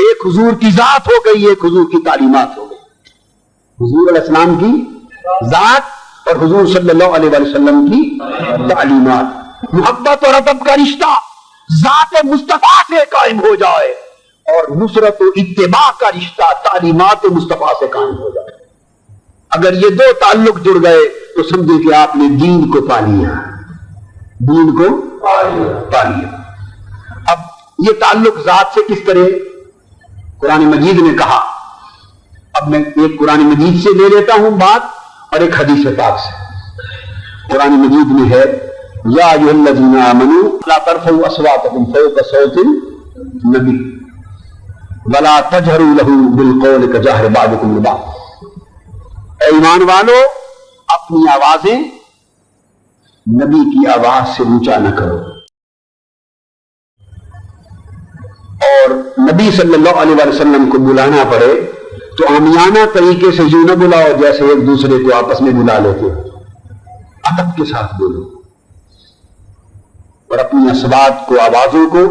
ایک حضور کی ذات ہو گئی، ایک حضور کی تعلیمات ہو گئی. حضور علیہ السلام کی ذات اور حضور صلی اللہ علیہ وسلم کی تعلیمات. محبت اور ادب کا رشتہ ذات مصطفیٰ سے قائم ہو جائے اور نصرت و اتباع کا رشتہ تعلیمات مصطفیٰ سے قائم ہو جائے. اگر یہ دو تعلق جڑ گئے تو سمجھے کہ آپ نے دین کو پا لیا، دین کو پا لیا. اب یہ تعلق ذات سے کس طرح؟ قرآن مجید نے کہا. اب میں ایک قرآن مجید سے لے لیتا ہوں بات اور ایک حدیث پاک سے. قرآن مجید میں ہے یا ایھا الذین آمنوا لا ترفعوا اصواتکم فوق صوت النبی ولا تجہروا لہ بالقول کجہر بعضکم لبعض. اے ایمان والو، اپنی آوازیں نبی کی آواز سے اونچا نہ کرو، اور نبی صلی اللہ علیہ وسلم کو بلانا پڑے تو عامیانہ طریقے سے یوں نہ بلاؤ جیسے ایک دوسرے کو آپس میں بلا لیتے. ادب کے ساتھ بولو اور اپنی اصوات کو، آوازوں کو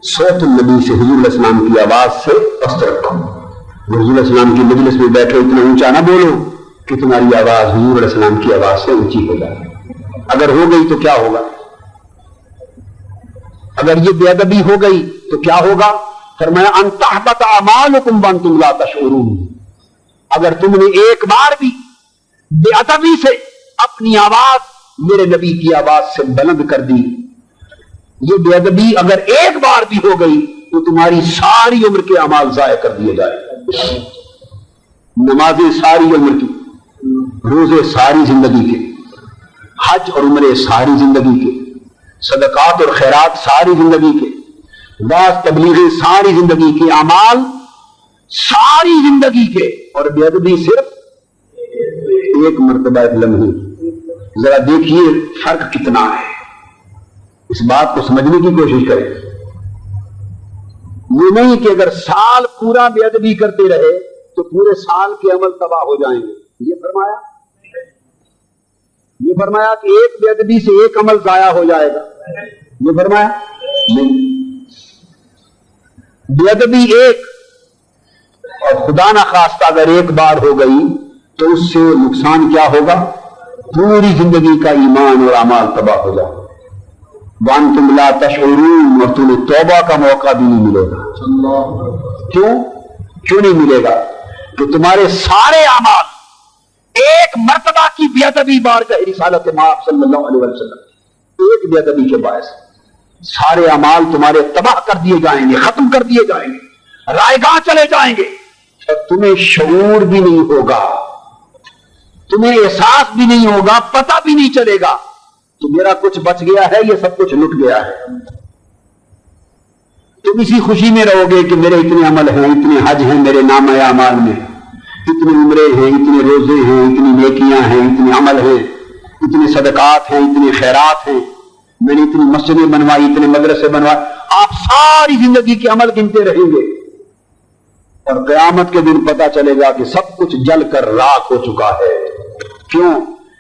صوت النبی سے، حضور علیہ السلام کی آواز سے پست رکھو. حضور علیہ السلام کی مجلس میں بیٹھے اتنا اونچا نہ بولو کہ تمہاری آواز حضور علیہ السلام کی آواز سے اونچی ہو جائے. اگر ہو گئی تو کیا ہوگا؟ اگر یہ بے ادبی ہو گئی تو کیا ہوگا؟ فرمایا ان تحبط اعمالکم وانتم لا تشعرون. اگر تم نے ایک بار بھی بے ادبی سے اپنی آواز میرے نبی کی آواز سے بلند کر دی، یہ بے ادبی اگر ایک بار بھی ہو گئی تو تمہاری ساری عمر کے اعمال ضائع کر دیے جائے. نمازیں ساری عمر کی، روزے ساری زندگی کے، حج اور عمرے ساری زندگی کے، صدقات اور خیرات ساری زندگی کے، بعض تبلیغیں ساری زندگی کے، اعمال ساری زندگی کے، اور بے ادبی صرف ایک مرتبہ، ایک لمحے. ذرا دیکھیے فرق کتنا ہے. اس بات کو سمجھنے کی کوشش کریں. یہ نہیں کہ اگر سال پورا بے ادبی کرتے رہے تو پورے سال کے عمل تباہ ہو جائیں گے. یہ فرمایا کہ ایک بے ادبی سے ایک عمل ضائع ہو جائے گا. یہ فرمایا نہیں. بے ادبی ایک، اور خدا نہ خواستہ اگر ایک بار ہو گئی تو اس سے نقصان کیا ہوگا؟ پوری زندگی کا ایمان اور اعمال تباہ ہو جائے. وانتم لا تشعرون، اور تمہیں توبہ کا موقع بھی نہیں ملے گا. کیوں نہیں ملے گا؟ کہ تمہارے سارے اعمال ایک مرتبہ کی بے ادبی بارگاہ رسالت مآب صلی اللہ علیہ وسلم، ایک بے ادبی کے باعث سارے اعمال تمہارے تباہ کر دیے جائیں گے، ختم کر دیے جائیں گے، رائیگاں چلے جائیں گے، اور تمہیں شعور بھی نہیں ہوگا، تمہیں احساس بھی نہیں ہوگا، پتہ بھی نہیں چلے گا کہ میرا کچھ بچ گیا ہے، یہ سب کچھ لٹ گیا ہے. تم اسی خوشی میں رہو گے کہ میرے اتنے عمل ہیں، اتنے حج ہیں میرے نامہ اعمال میں، اتنے عمرے ہیں، اتنے روزے ہیں، اتنی نیکیاں ہیں، اتنے عمل ہیں، اتنے صدقات ہیں، اتنے خیرات ہیں، میں نے اتنی مسجدیں بنوائی، اتنے مدرسے بنوائے. آپ ساری زندگی کے عمل گنتے رہیں گے اور قیامت کے دن پتا چلے گا کہ سب کچھ جل کر راکھ ہو چکا ہے. کیوں؟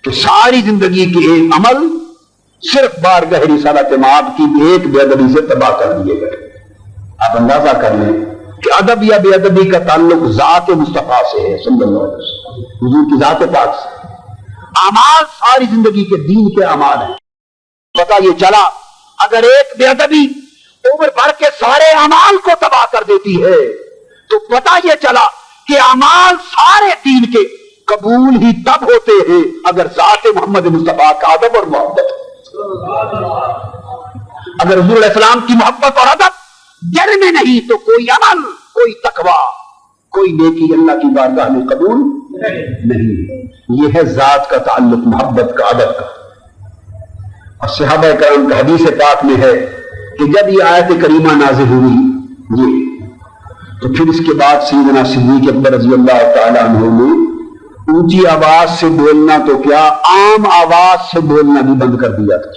کہ ساری زندگی کے ایک عمل صرف بارگاہ رسالت مآب کی ایک بے ادبی سے تباہ کر دیے گئے. آپ اندازہ کر لیں کہ ادب یا بے ادبی کا تعلق ذات مصطفیٰ سے ہے صلی اللہ علیہ وسلم، حضور کی ذات پاک سے. اعمال ساری زندگی کے دین کے اعمال ہیں. پتہ یہ چلا اگر ایک بے ادبی عمر بھر کے سارے اعمال کو تباہ کر دیتی ہے تو پتہ یہ چلا کہ اعمال سارے دین کے قبول ہی تب ہوتے ہیں اگر ذات محمد مصطفیٰ کا ادب اور محبت. اگر حضور علیہ السلام کی محبت اور ادب دل میں نہیں تو کوئی عمل، کوئی تقوی، کوئی نیکی اللہ کی بارگاہ میں قبول نہیں. یہ ہے ذات کا تعلق، محبت کا، ادب کا. اور صحابہ کرام کا حدیث پاک میں ہے کہ جب یہ آیت کریمہ نازل ہوئی تو پھر اس کے بعد سیدنا صدیق اکبر رضی اللہ تعالیٰ عنہ نے اونچی آواز سے بولنا تو کیا، عام آواز سے بولنا بھی بند کر دیا تھا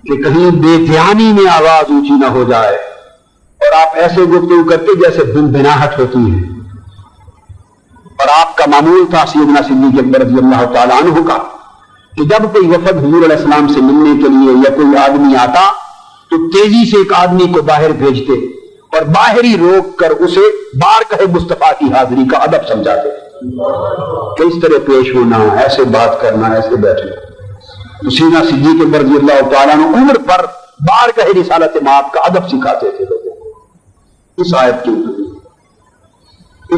کہ کہیں بے دھیانی میں آواز اونچی نہ ہو جائے اور آپ ایسے گفتگو کرتے جیسے بنبناہٹ ہوتی ہے. اور آپ کا معمول تھا سیدنا صدیق اکبر رضی اللہ تعالیٰ عنہ کا کہ جب کوئی وفد حضور علیہ السلام سے ملنے کے لیے یا کوئی آدمی آتا تو تیزی سے ایک آدمی کو باہر بھیجتے اور باہری روک کر اسے بارگاہ مصطفیٰ کی حاضری کا ادب سمجھاتے تھے کہ اس طرح پیش ہونا، ایسے بات کرنا، ایسے بیٹھنا۔ تو سیدنا صدیق رضی اللہ تعالیٰ عنہ عمر پر بارگاہ رسالت مآب کا ادب سکھاتے تھے لوگوں کو۔ اس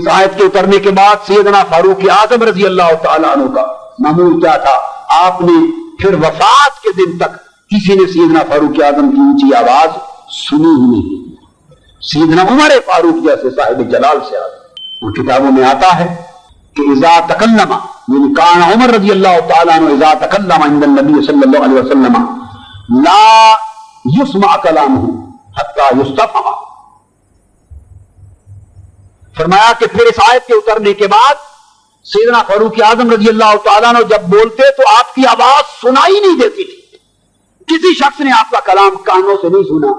آیت کے اترنے کے بعد سیدنا فاروق اعظم رضی اللہ تعالیٰ عنہ کا معمول کیا تھا؟ آپ نے پھر وفات کے دن تک کسی نے سیدنا فاروق اعظم کی اونچی آواز سنی ہی نہیں۔ سیدنا عمر فاروق جیسے صاحب جلال سے آتا، ان کتابوں میں آتا ہے کہ اذا تکلم، یعنی کان عمر رضی اللہ تعالیٰ عنہ اذا تکلم عند النبی صلی اللہ علیہ وسلم لا یسمع کلامہ حتی یستفہم۔ فرمایا کہ پھر اس آیت کے اترنے کے بعد سیدنا فاروق اعظم رضی اللہ تعالیٰ عنہ جب بولتے تو آپ کی آواز سنائی نہیں دیتی تھی۔ کسی شخص نے آپ کا کلام کانوں سے نہیں سنا،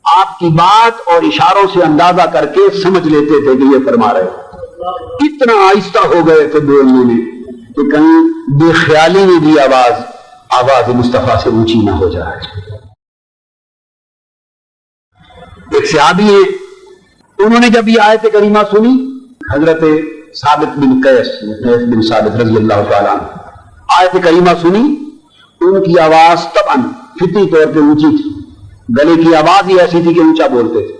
آپ کی بات اور اشاروں سے اندازہ کر کے سمجھ لیتے تھے کہ یہ فرما رہے ہیں۔ اتنا آہستہ ہو گئے تھے بولنے میں کہ کہیں بے خیالی میں بھی آواز مصطفیٰ سے اونچی نہ ہو جائے۔ ایک صحابی ہے، انہوں نے جب یہ آیت کریمہ سنی، حضرت ثابت بن قیس بن ثابت رضی اللہ تعالیٰ عنہ، آیت کریمہ سنی، ان کی آواز طبعاً فطری طور پہ اونچی تھی، گلے کی آواز ہی ایسی تھی کہ اونچا بولتے تھے۔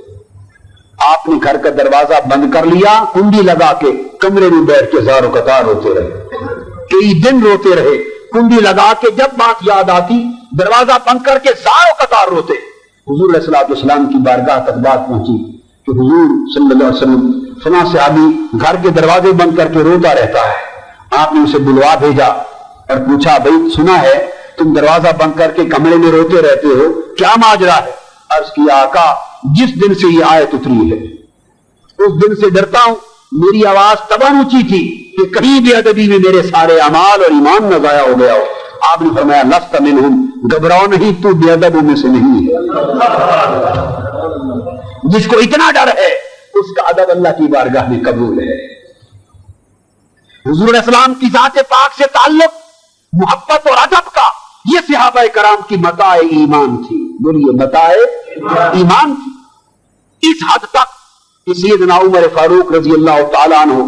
آپ نے گھر کا دروازہ بند کر لیا، کنڈی لگا کے کمرے میں بیٹھ کے زار و قطار روتے رہے، کئی دن روتے رہے، کنڈی لگا کے جب بات یاد آتی دروازہ بند کر کے زار و قطار روتے۔ حضور علیہ الصلوۃ والسلام کی بارگاہ تک بات پہنچی کہ حضور صلی اللہ علیہ وسلم فلاں صحابی گھر کے دروازے بند کر کے روتا رہتا ہے۔ آپ نے اسے بلوا بھیجا اور پوچھا، بھائی سنا ہے تم دروازہ بند کر کے کمرے میں روتے رہتے ہو، کیا ماجرا ہے؟ عرض کیا، آقا جس دن سے یہ آیت اتری ہے اس دن سے ڈرتا ہوں، میری آواز تب اونچی تھی کہ کہیں بھی ادبی میں میرے سارے اعمال اور ایمان نہ ضائع ہو گیا ہو۔ آپ نے فرمایا، لست منہم، گھبراؤ نہیں، تو بے ادبوں میں سے نہیں ہے۔ جس کو اتنا ڈر ہے اس کا ادب اللہ کی بارگاہ میں قبول ہے۔ حضور علیہ السلام کی ذات پاک سے تعلق، محبت اور ادب کا، یہ صحابہ کرام کی متاع ایمان تھی۔ بولیے، متاع ایمان تھی۔ اس حد تک کہ سیدنا عمر فاروق رضی اللہ تعالیٰ عنہ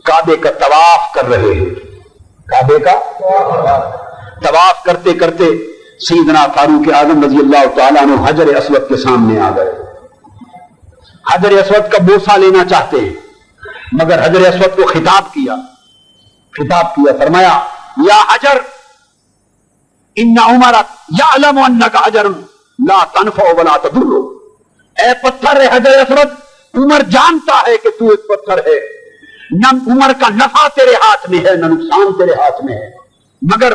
کعبے کا طواف کر رہے ہیں، کعبے کا طواف کرتے کرتے سیدنا فاروق اعظم رضی اللہ تعالیٰ عنہ حجر اسود کے سامنے آ گئے۔ حجر اسود کا بوسہ لینا چاہتے ہیں، مگر حجر اسود کو خطاب کیا، فرمایا، یا حجر ان عمر یعلم انک حجر لا تنفع ولا تضر۔ اے پتھر حجر اسود، عمر جانتا ہے کہ تو ایک پتھر ہے، نہ عمر کا نفع تیرے ہاتھ میں ہے نہ نقصان تیرے ہاتھ میں ہے، مگر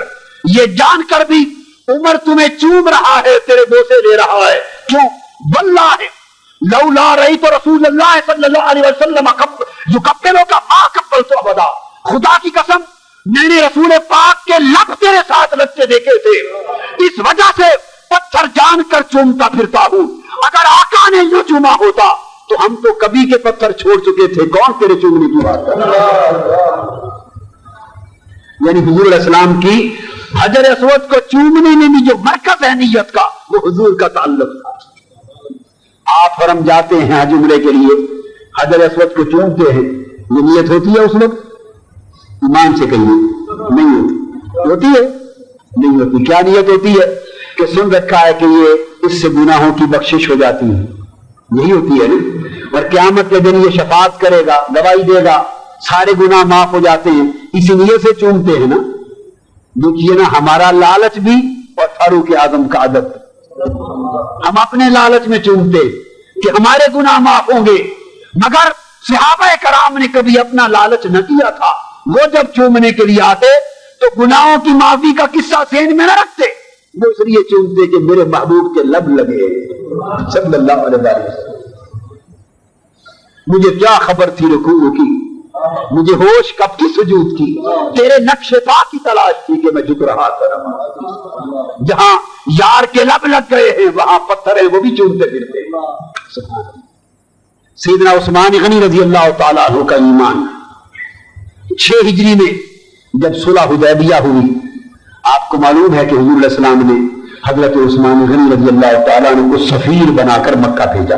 یہ جان کر بھی عمر تمہیں چوم رہا ہے، تیرے بوسے لے رہا ہے۔ کیوں؟ واللہ لولا رأیت رسول اللہ صلی اللہ علیہ وسلم یقبلک ما قبلت ابدا۔ خدا کی قسم، میں نے رسول پاک کے لب تیرے ساتھ لگتے دیکھے تھے، اس وجہ سے پتھر جان کر چومتا پھرتا ہوں۔ اگر آقا نے یوں چوما ہوتا تو ہم تو کبھی کے پتھر چھوڑ چکے تھے، کون تیرے چومنے کی بات کر رہا ہے؟ یعنی حضور علیہ السلام کی حجر اسود کو چومنے میں بھی جو مرکز ہے نیت کا، وہ حضور کا تعلق تھا۔ آپ حرم جاتے ہیں حج عمرے کے لیے، حجر اسود کو چومتے ہیں، یہ نیت ہوتی ہے اس وقت؟ ایمان سے کہیے، نہیں ہوتی۔ ہوتی ہے؟ نہیں ہوتی۔ کیا نیت ہوتی ہے؟ کہ سن رکھا ہے کہ یہ اس سے گناہوں کی بخشش ہو جاتی ہے، یہی ہوتی ہے نا۔ اور قیامت کے دن یہ شفاعت کرے گا، گواہی دے گا، سارے گناہ معاف ہو جاتے ہیں، اسی نیت سے چومتے ہیں نا۔ دیکھیے نا، ہمارا لالچ بھی اور فاروق اعظم کا ادب، ہم اپنے لالچ میں چومتے کہ ہمارے گناہ معاف ہوں گے، مگر صحابہ کرام نے کبھی اپنا لالچ نہ کیا تھا۔ وہ جب چومنے کے لیے آتے تو گناہوں کی معافی کا قصہ ذہن میں نہ رکھتے، وہ اس لیے چومتے کہ میرے محبوب کے لب لگے صلی اللہ علیہ وسلم۔ مجھے کیا خبر تھی رکوع کی، مجھے ہوش کب کی سجود کی، تیرے نقش پا کی تلاش تھی کہ میں جھک رہا تھا۔ جہاں یار کے لب لگ گئے ہیں وہاں پتھر ہیں، وہ بھی چومتے پھرتے۔ سیدنا عثمان غنی رضی اللہ تعالیٰ عنہ کا ایمان، 6 ہجری میں جب صلح حدیبیہ ہوئی، آپ کو معلوم ہے کہ حضور علیہ السلام نے حضرت عثمان غنی رضی اللہ تعالیٰ عنہ کو سفیر بنا کر مکہ بھیجا۔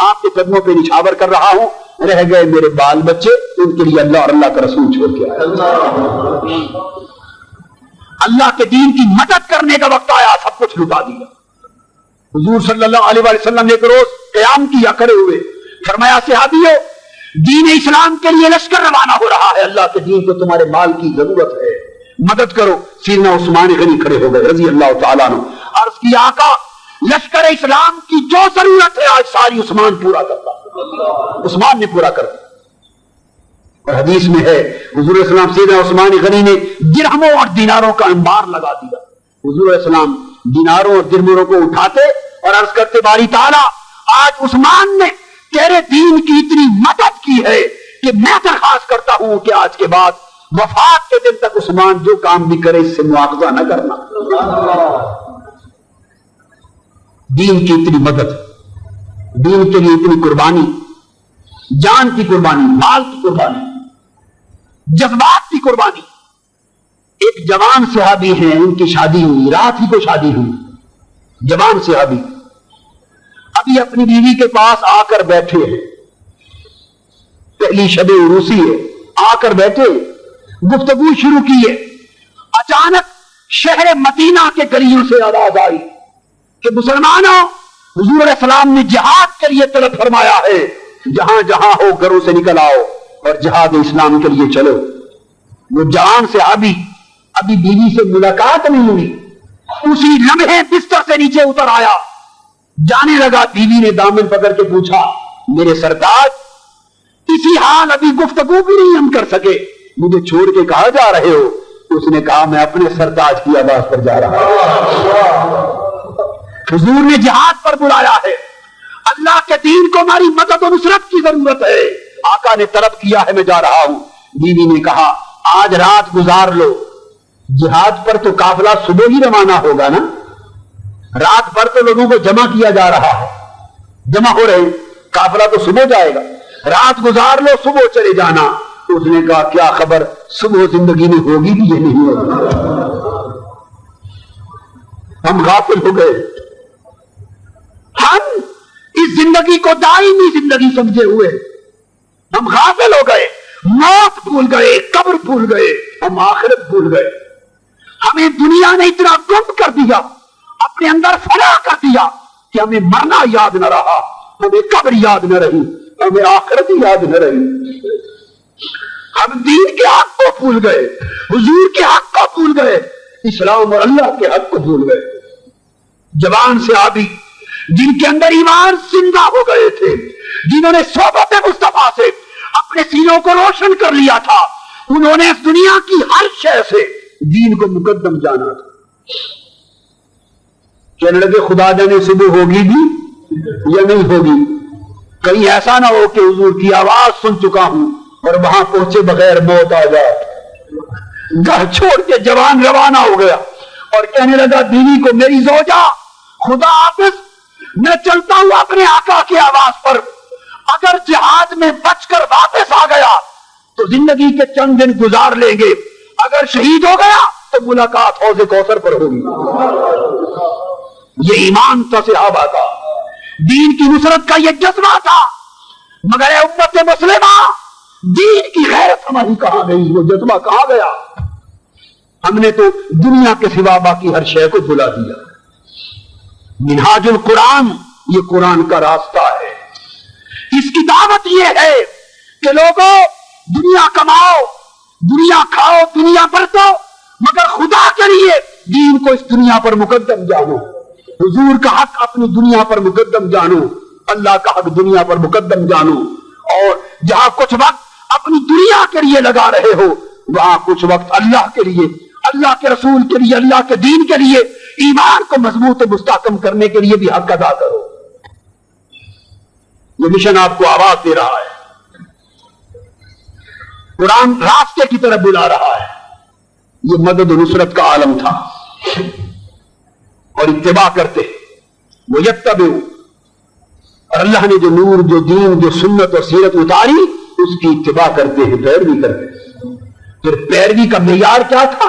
آپ کے قدموں پہ نچھاور کر رہا ہوں, رہ گئے میرے بال بچے, ان کے لیے اللہ اور اللہ کا رسول چھوڑ کے آیا. اللہ کے دین کی مدد کرنے کا وقت آیا, سب کچھ لٹا دیا. حضور صلی اللہ علیہ وسلم نے ایک روز قیام کیا کھڑے ہوئے, فرمایا صحابیوں دین اسلام کے لیے لشکر روانہ ہو رہا ہے, اللہ کے دین کو تمہارے مال کی ضرورت ہے, مدد کرو. سیدنا عثمان غنی کھڑے ہو گئے رضی اللہ تعالیٰ عنہ. عرض کیا آقا لشکر اسلام کی جو ضرورت ہے آج ساری عثمان پورا کرتا, عثمان نے پورا کر دیا. اور حدیث میں ہے حضور علیہ السلام سیدنا عثمان غنی نے درہموں اور دیناروں کا انبار لگا دیا. حضور علیہ السلام دیناروں اور درہموں کو اٹھاتے اور عرض کرتے باری تعالیٰ آج عثمان نے تیرے دین کی اتنی مدد کی ہے کہ میں درخواست کرتا ہوں کہ آج کے بعد وفات کے دن تک عثمان جو کام بھی کرے اس سے مواخذہ نہ کرنا. دین کی اتنی مدد, دین کے لیے اتنی قربانی, جان کی قربانی, مال کی قربانی, جذبات کی قربانی. ایک جوان صحابی ہیں, ان کی شادی ہوئی, رات ہی کو شادی ہوئی, جوان صحابی ابھی اپنی بیوی کے پاس آ کر بیٹھے ہیں, پہلی شب عروسی ہے, آ کر بیٹھے گفتگو شروع کی ہے. اچانک شہر مدینہ کے گلیوں سے آواز آئی کہ مسلمانوں حضور علیہ السلام نے جہاد کے لیے طلب فرمایا ہے, جہاں جہاں ہو گھروں سے نکل آؤ اور جہاد اسلام کے لیے چلو. وہ جوان صحابی ابھی بیوی سے ملاقات نہیں ہوئی, اسی لمحے بستر سے نیچے اتر آیا, جانے لگا. بیوی نے دامن پکڑ کے پوچھا میرے سرتاج اسی حال ابھی گفتگو بھی نہیں ہم کر سکے, مجھے چھوڑ کے کہاں جا رہے ہو؟ اس نے کہا میں اپنے سرتاج کی آواز پر جا رہا ہوں. حضور نے جہاد پر بلایا ہے, اللہ کے دین کو ہماری مدد و نصرت کی ضرورت ہے, آقا نے طلب کیا ہے میں جا رہا ہوں. بیوی نے کہا آج رات گزار لو, جہاد پر تو قافلہ صبح ہی روانہ ہوگا نا, رات بھر تو لوگوں کو جمع کیا جا رہا ہے, جمع ہو رہے, قافلہ تو صبح جائے گا, رات گزار لو صبح چلے جانا. اس نے کہا کیا خبر صبح زندگی میں ہوگی بھی یہ نہیں ہوگی, ہم غافل ہو گئے, ہم اس زندگی کو دائمی زندگی سمجھے ہوئے ہم غافل ہو گئے, موت بھول گئے, قبر بھول گئے, ہم آخرت بھول گئے. ہمیں دنیا نے اتنا گم کر دیا, اپنے اندر فنا کر دیا کہ ہمیں مرنا یاد نہ رہا, ہمیں قبر یاد نہ رہی, ہمیں آخرت یاد نہ رہی. ہم دین کے حق کو بھول گئے, حضور کے حق کو بھول گئے, اسلام اور اللہ کے حق کو بھول گئے. جوان صحابی جن کے اندر ایمان زندہ ہو گئے تھے, جنہوں نے صحبت مصطفیٰ سے اپنے سینوں کو روشن کر لیا تھا, انہوں نے اس دنیا کی ہر شے سے دین کو مقدم جانا تھا. کہنے لگے خدا جانے صبح ہوگی بھی یا نہیں ہوگی, کہیں ایسا نہ ہو کہ حضور کی آواز سن چکا ہوں اور وہاں پہنچے بغیر موت آ جائے. گھر چھوڑ کے جوان روانہ ہو گیا اور کہنے لگا بیوی کو میری زوجہ خدا حافظ, میں چلتا ہوں اپنے آقا کی آواز پر, اگر جہاد میں بچ کر واپس آ گیا تو زندگی کے چند دن گزار لیں گے, اگر شہید ہو گیا تو ملاقات حوض کوثر پر ہوگی. یہ ایمان تھا صحابہ کا, دین کی نصرت کا یہ جذبہ تھا. مگر اے امت مسلمہ, دین کی غیرت ہماری کہاں گئی, وہ جذبہ کہاں گیا؟ ہم نے تو دنیا کے سوا باقی ہر شے کو بھلا دیا. منہاج القرآن یہ قرآن کا راستہ ہے, اس کی دعوت یہ ہے کہ لوگوں دنیا کماؤ, دنیا کھاؤ, دنیا برتو, مگر خدا کے لیے دین کو اس دنیا پر مقدم جانو, حضور کا حق اپنی دنیا پر مقدم جانو, اللہ کا حق دنیا پر مقدم جانو. اور جہاں کچھ وقت اپنی دنیا کے لیے لگا رہے ہو, وہاں کچھ وقت اللہ کے لیے, اللہ کے رسول کے لیے, اللہ کے دین کے لیے, ایمان کو مضبوط مستحکم کرنے کے لیے بھی حق ادا کرو. یہ مشن آپ کو آواز دے رہا ہے, قرآن راستے کی طرف بلا رہا ہے. یہ مدد و نصرت کا عالم تھا اور اتباع کرتے وہ یتبعوا, اور اللہ نے جو نور, جو دین, جو سنت اور سیرت اتاری اس کی اتباع کرتے ہیں, پیروی کرتے ہیں. پھر پیروی کا معیار کیا تھا؟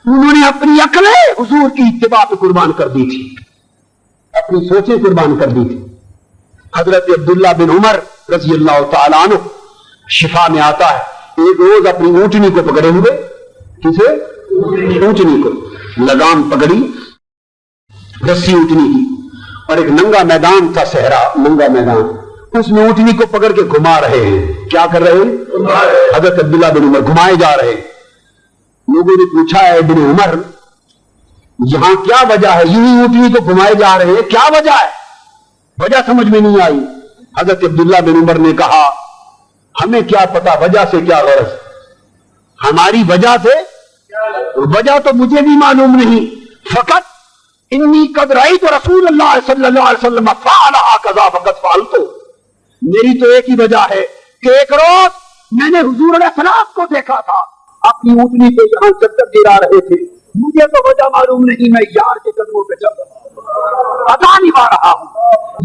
انہوں نے اپنی عقلیں حضور کی اتباع پہ قربان کر دی تھی, اپنی سوچیں قربان کر دی تھی. حضرت عبداللہ بن عمر رضی اللہ تعالیٰ عنہ شفا میں آتا ہے، ایک روز اپنی اونٹنی کو پکڑے ہوئے، کسے؟ اونٹنی کو، لگام پکڑی رسی اونٹنی کی، اور ایک ننگا میدان تھا، صحرا ننگا میدان، اس میں اونٹنی کو پکڑ کے گھما رہے ہیں۔ کیا کر رہے ہیں؟ حضرت عبداللہ بن عمر گھمائے جا رہے ہیں۔ لوگوں نے پوچھا ہے ابن عمر یہاں کیا وجہ ہے، یوں ہی اونٹنی کو گھمائے جا رہے ہیں، کیا وجہ ہے؟ وجہ سمجھ میں نہیں آئی۔ حضرت عبداللہ بن عمر نے کہا ہمیں کیا پتا وجہ سے کیا غرض، ہماری وجہ سے وجہ تو مجھے بھی معلوم نہیں، فقط انی قد رأیت رسول اللہ صلی اللہ علیہ وسلم فعل کذا فقط فعلت، میری تو ایک ہی وجہ ہے کہ ایک روز میں نے حضور علیہ السلام کو دیکھا تھا اپنی اونٹنی کو جہاں چکر گرا رہے تھے، مجھے تو وجہ معلوم نہیں، میں یار کے قدموں پہ چل رہا ہوں، پتا نہیں پا رہا ہوں،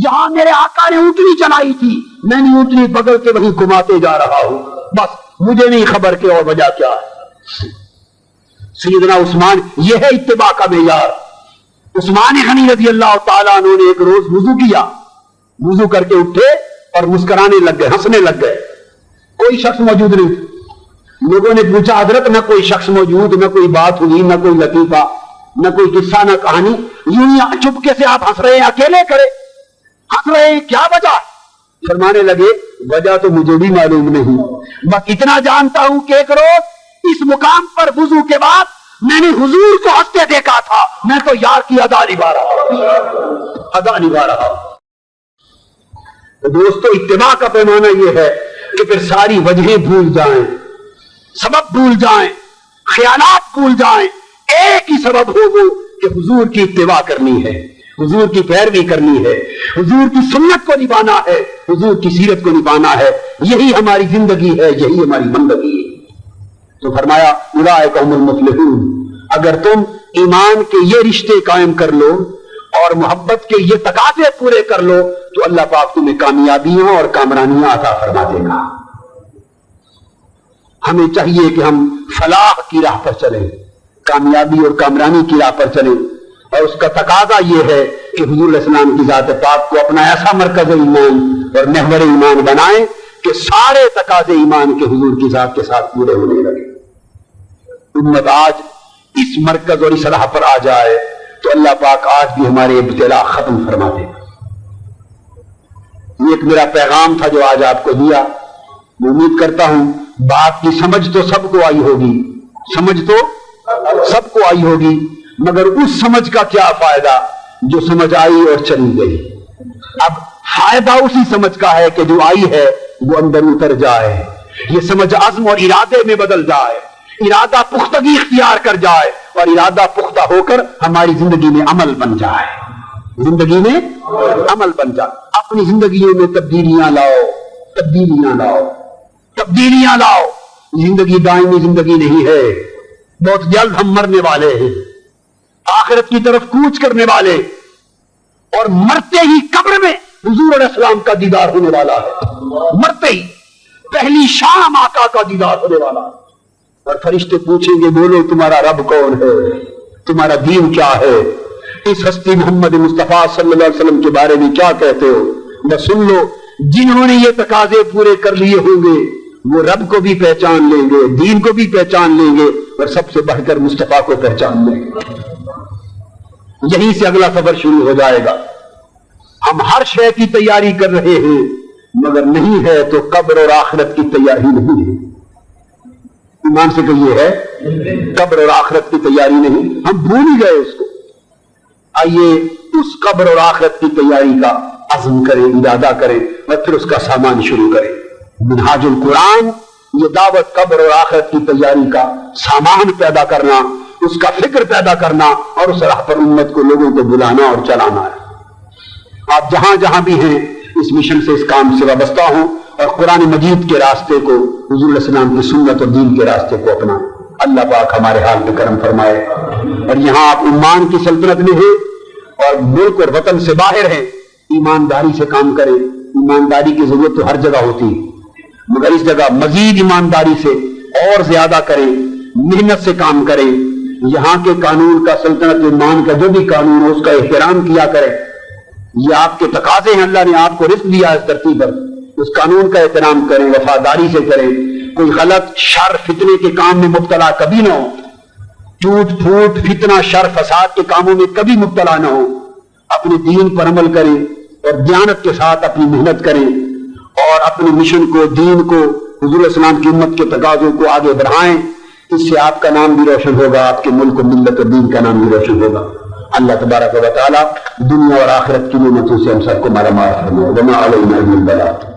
جہاں میرے آقا نے اونٹنی چلائی تھی میں نے اونٹنی پکڑ کے وہیں گھماتے جا رہا ہوں، بس مجھے نہیں خبر کہ اور وجہ کیا ہے۔ سیدنا عثمان، یہ ہے اتباع کا معیار۔ عثمان غنی رضی اللہ تعالیٰ عنہ نے ایک روز وضو کیا، وضو کر کے اٹھے اور مسکرانے لگ گئے، ہنسنے لگ گئے، کوئی شخص موجود نہیں تھا۔ لوگوں نے پوچھا حضرت نہ کوئی شخص موجود، نہ کوئی بات ہوئی، نہ کوئی لطیفہ، نہ کوئی قصہ، نہ کہانی، یوں ہی چپکے سے آپ ہنس رہے ہیں، اکیلے کرے ہنس رہے ہیں، کیا وجہ؟ فرمانے لگے وجہ تو مجھے بھی معلوم نہیں، بس اتنا جانتا ہوں کہ ایک روز اس مقام پر وضو کے بعد میں نے حضور کو ہنستے دیکھا تھا، میں تو یار کی ادا نبھا رہا۔ تو دوستو اتباع کا پیمانہ یہ ہے کہ پھر ساری وجہیں بھول جائیں، سبب بھول جائیں، خیالات بھول جائیں، ایک ہی سبب ہو وہ کہ حضور کی اتباع کرنی ہے، حضور کی پیروی کرنی ہے، حضور کی سنت کو نبھانا ہے، حضور کی سیرت کو نبھانا ہے، یہی ہماری زندگی ہے، یہی ہماری بندگی ہے۔ تو فرمایا اولئک هم المفلحون، اگر تم ایمان کے یہ رشتے قائم کر لو اور محبت کے یہ تقاضے پورے کر لو تو اللہ پاک تمہیں کامیابیاں اور کامرانیاں عطا فرما دے گا۔ ہمیں چاہیے کہ ہم فلاح کی راہ پر چلیں، کامیابی اور کامرانی کی راہ پر چلیں، اور اس کا تقاضا یہ ہے کہ حضور علیہ السلام کی ذات پاک کو اپنا ایسا مرکز ایمان اور محور ایمان بنائیں کہ سارے تقاضے ایمان کے حضور کی ذات کے ساتھ پورے ہونے لگے۔ امت آج اس مرکز اور اس راہ پر آ جائے تو اللہ پاک آج بھی ہمارے ابتلا ختم فرما دے گا۔ یہ ایک میرا پیغام تھا جو آج آپ کو دیا، میں امید کرتا ہوں بات کی سمجھ تو سب کو آئی ہوگی، سمجھ تو سب کو آئی ہوگی، مگر اس سمجھ کا کیا فائدہ جو سمجھ آئی اور چلی گئی۔ اب فائدہ اسی سمجھ کا ہے کہ جو آئی ہے وہ اندر اتر جائے، یہ سمجھ عزم اور ارادے میں بدل جائے، ارادہ پختگی اختیار کر جائے، اور ارادہ پختہ ہو کر ہماری زندگی میں عمل بن جائے، زندگی میں عمل بن جائے۔ اپنی زندگیوں میں تبدیلیاں لاؤ، تبدیلیاں لاؤ، تبدیلیاں لاؤ۔ زندگی دائمی زندگی نہیں ہے، بہت جلد ہم مرنے والے ہیں، آخرت کی طرف کوچ کرنے والے، اور مرتے ہی قبر میں حضور علیہ السلام کا دیدار ہونے والا ہے، مرتے ہی پہلی شام آقا کا دیدار ہونے والا ہے، اور فرشتے پوچھیں گے بولو تمہارا رب کون ہے، تمہارا دین کیا ہے، اس ہستی محمد مصطفیٰ صلی اللہ علیہ وسلم کے بارے میں کیا کہتے ہو؟ بس سن لو، جنہوں نے یہ تقاضے پورے کر لیے ہوں گے وہ رب کو بھی پہچان لیں گے، دین کو بھی پہچان لیں گے، اور سب سے بڑھ کر مصطفیٰ کو پہچان لیں گے۔ یہیں سے اگلا سفر شروع ہو جائے گا۔ ہم ہر شے کی تیاری کر رہے ہیں مگر نہیں ہے تو قبر اور آخرت کی تیاری نہیں ہے۔ ایمان سے کہیے ہے قبر اور آخرت کی تیاری نہیں، ہم بھول ہی گئے اس کو۔ آئیے اس قبر اور آخرت کی تیاری کا عزم کریں، ارادہ کریں، اور پھر اس کا سامان شروع کریں۔ منہاج القرآن یہ دعوت قبر اور آخرت کی تیاری کا سامان پیدا کرنا، اس کا فکر پیدا کرنا، اور اس راہ پر امت کو، لوگوں کو بلانا اور چلانا ہے۔ آپ جہاں جہاں بھی ہیں اس مشن سے، اس کام سے وابستہ ہوں، اور قرآن مجید کے راستے کو، حضور علیہ السلام کی سنت اور دین کے راستے کو اپنائیں۔ اللہ پاک ہمارے حال پہ کرم فرمائے، اور یہاں آپ ایمان کی سلطنت میں ہیں اور ملک اور وطن سے باہر ہیں، ایمانداری سے کام کریں۔ ایمانداری کی ضرورت تو ہر جگہ ہوتی ہے، مگر اس جگہ مزید ایمانداری سے اور زیادہ کریں، محنت سے کام کریں۔ یہاں کے قانون کا، سلطنت ایمان کا جو بھی قانون ہے اس کا احترام کیا کریں، یہ آپ کے تقاضے ہیں، اللہ نے آپ کو رزق دیا اس دھرتی پر، اس قانون کا احترام کریں، وفاداری سے کریں، کوئی غلط شر فتنے کے کام میں مبتلا کبھی نہ ہو، ٹوٹ پھوٹ فتنہ شر فساد کے کاموں میں کبھی مبتلا نہ ہو، اپنے دین پر عمل کریں اور دیانت کے ساتھ اپنی محنت کریں اور اپنے مشن کو، دین کو، حضور اسلام کی امت کے تقاضوں کو آگے بڑھائیں۔ اس سے آپ کا نام بھی روشن ہوگا، آپ کے ملک و ملت اور دین کا نام بھی روشن ہوگا۔ اللہ تبارک و تعالی دنیا اور آخرت کی نعمتوں سے ہم سب کو مالا مال فرمائے۔ وما علینا الا البلاغ۔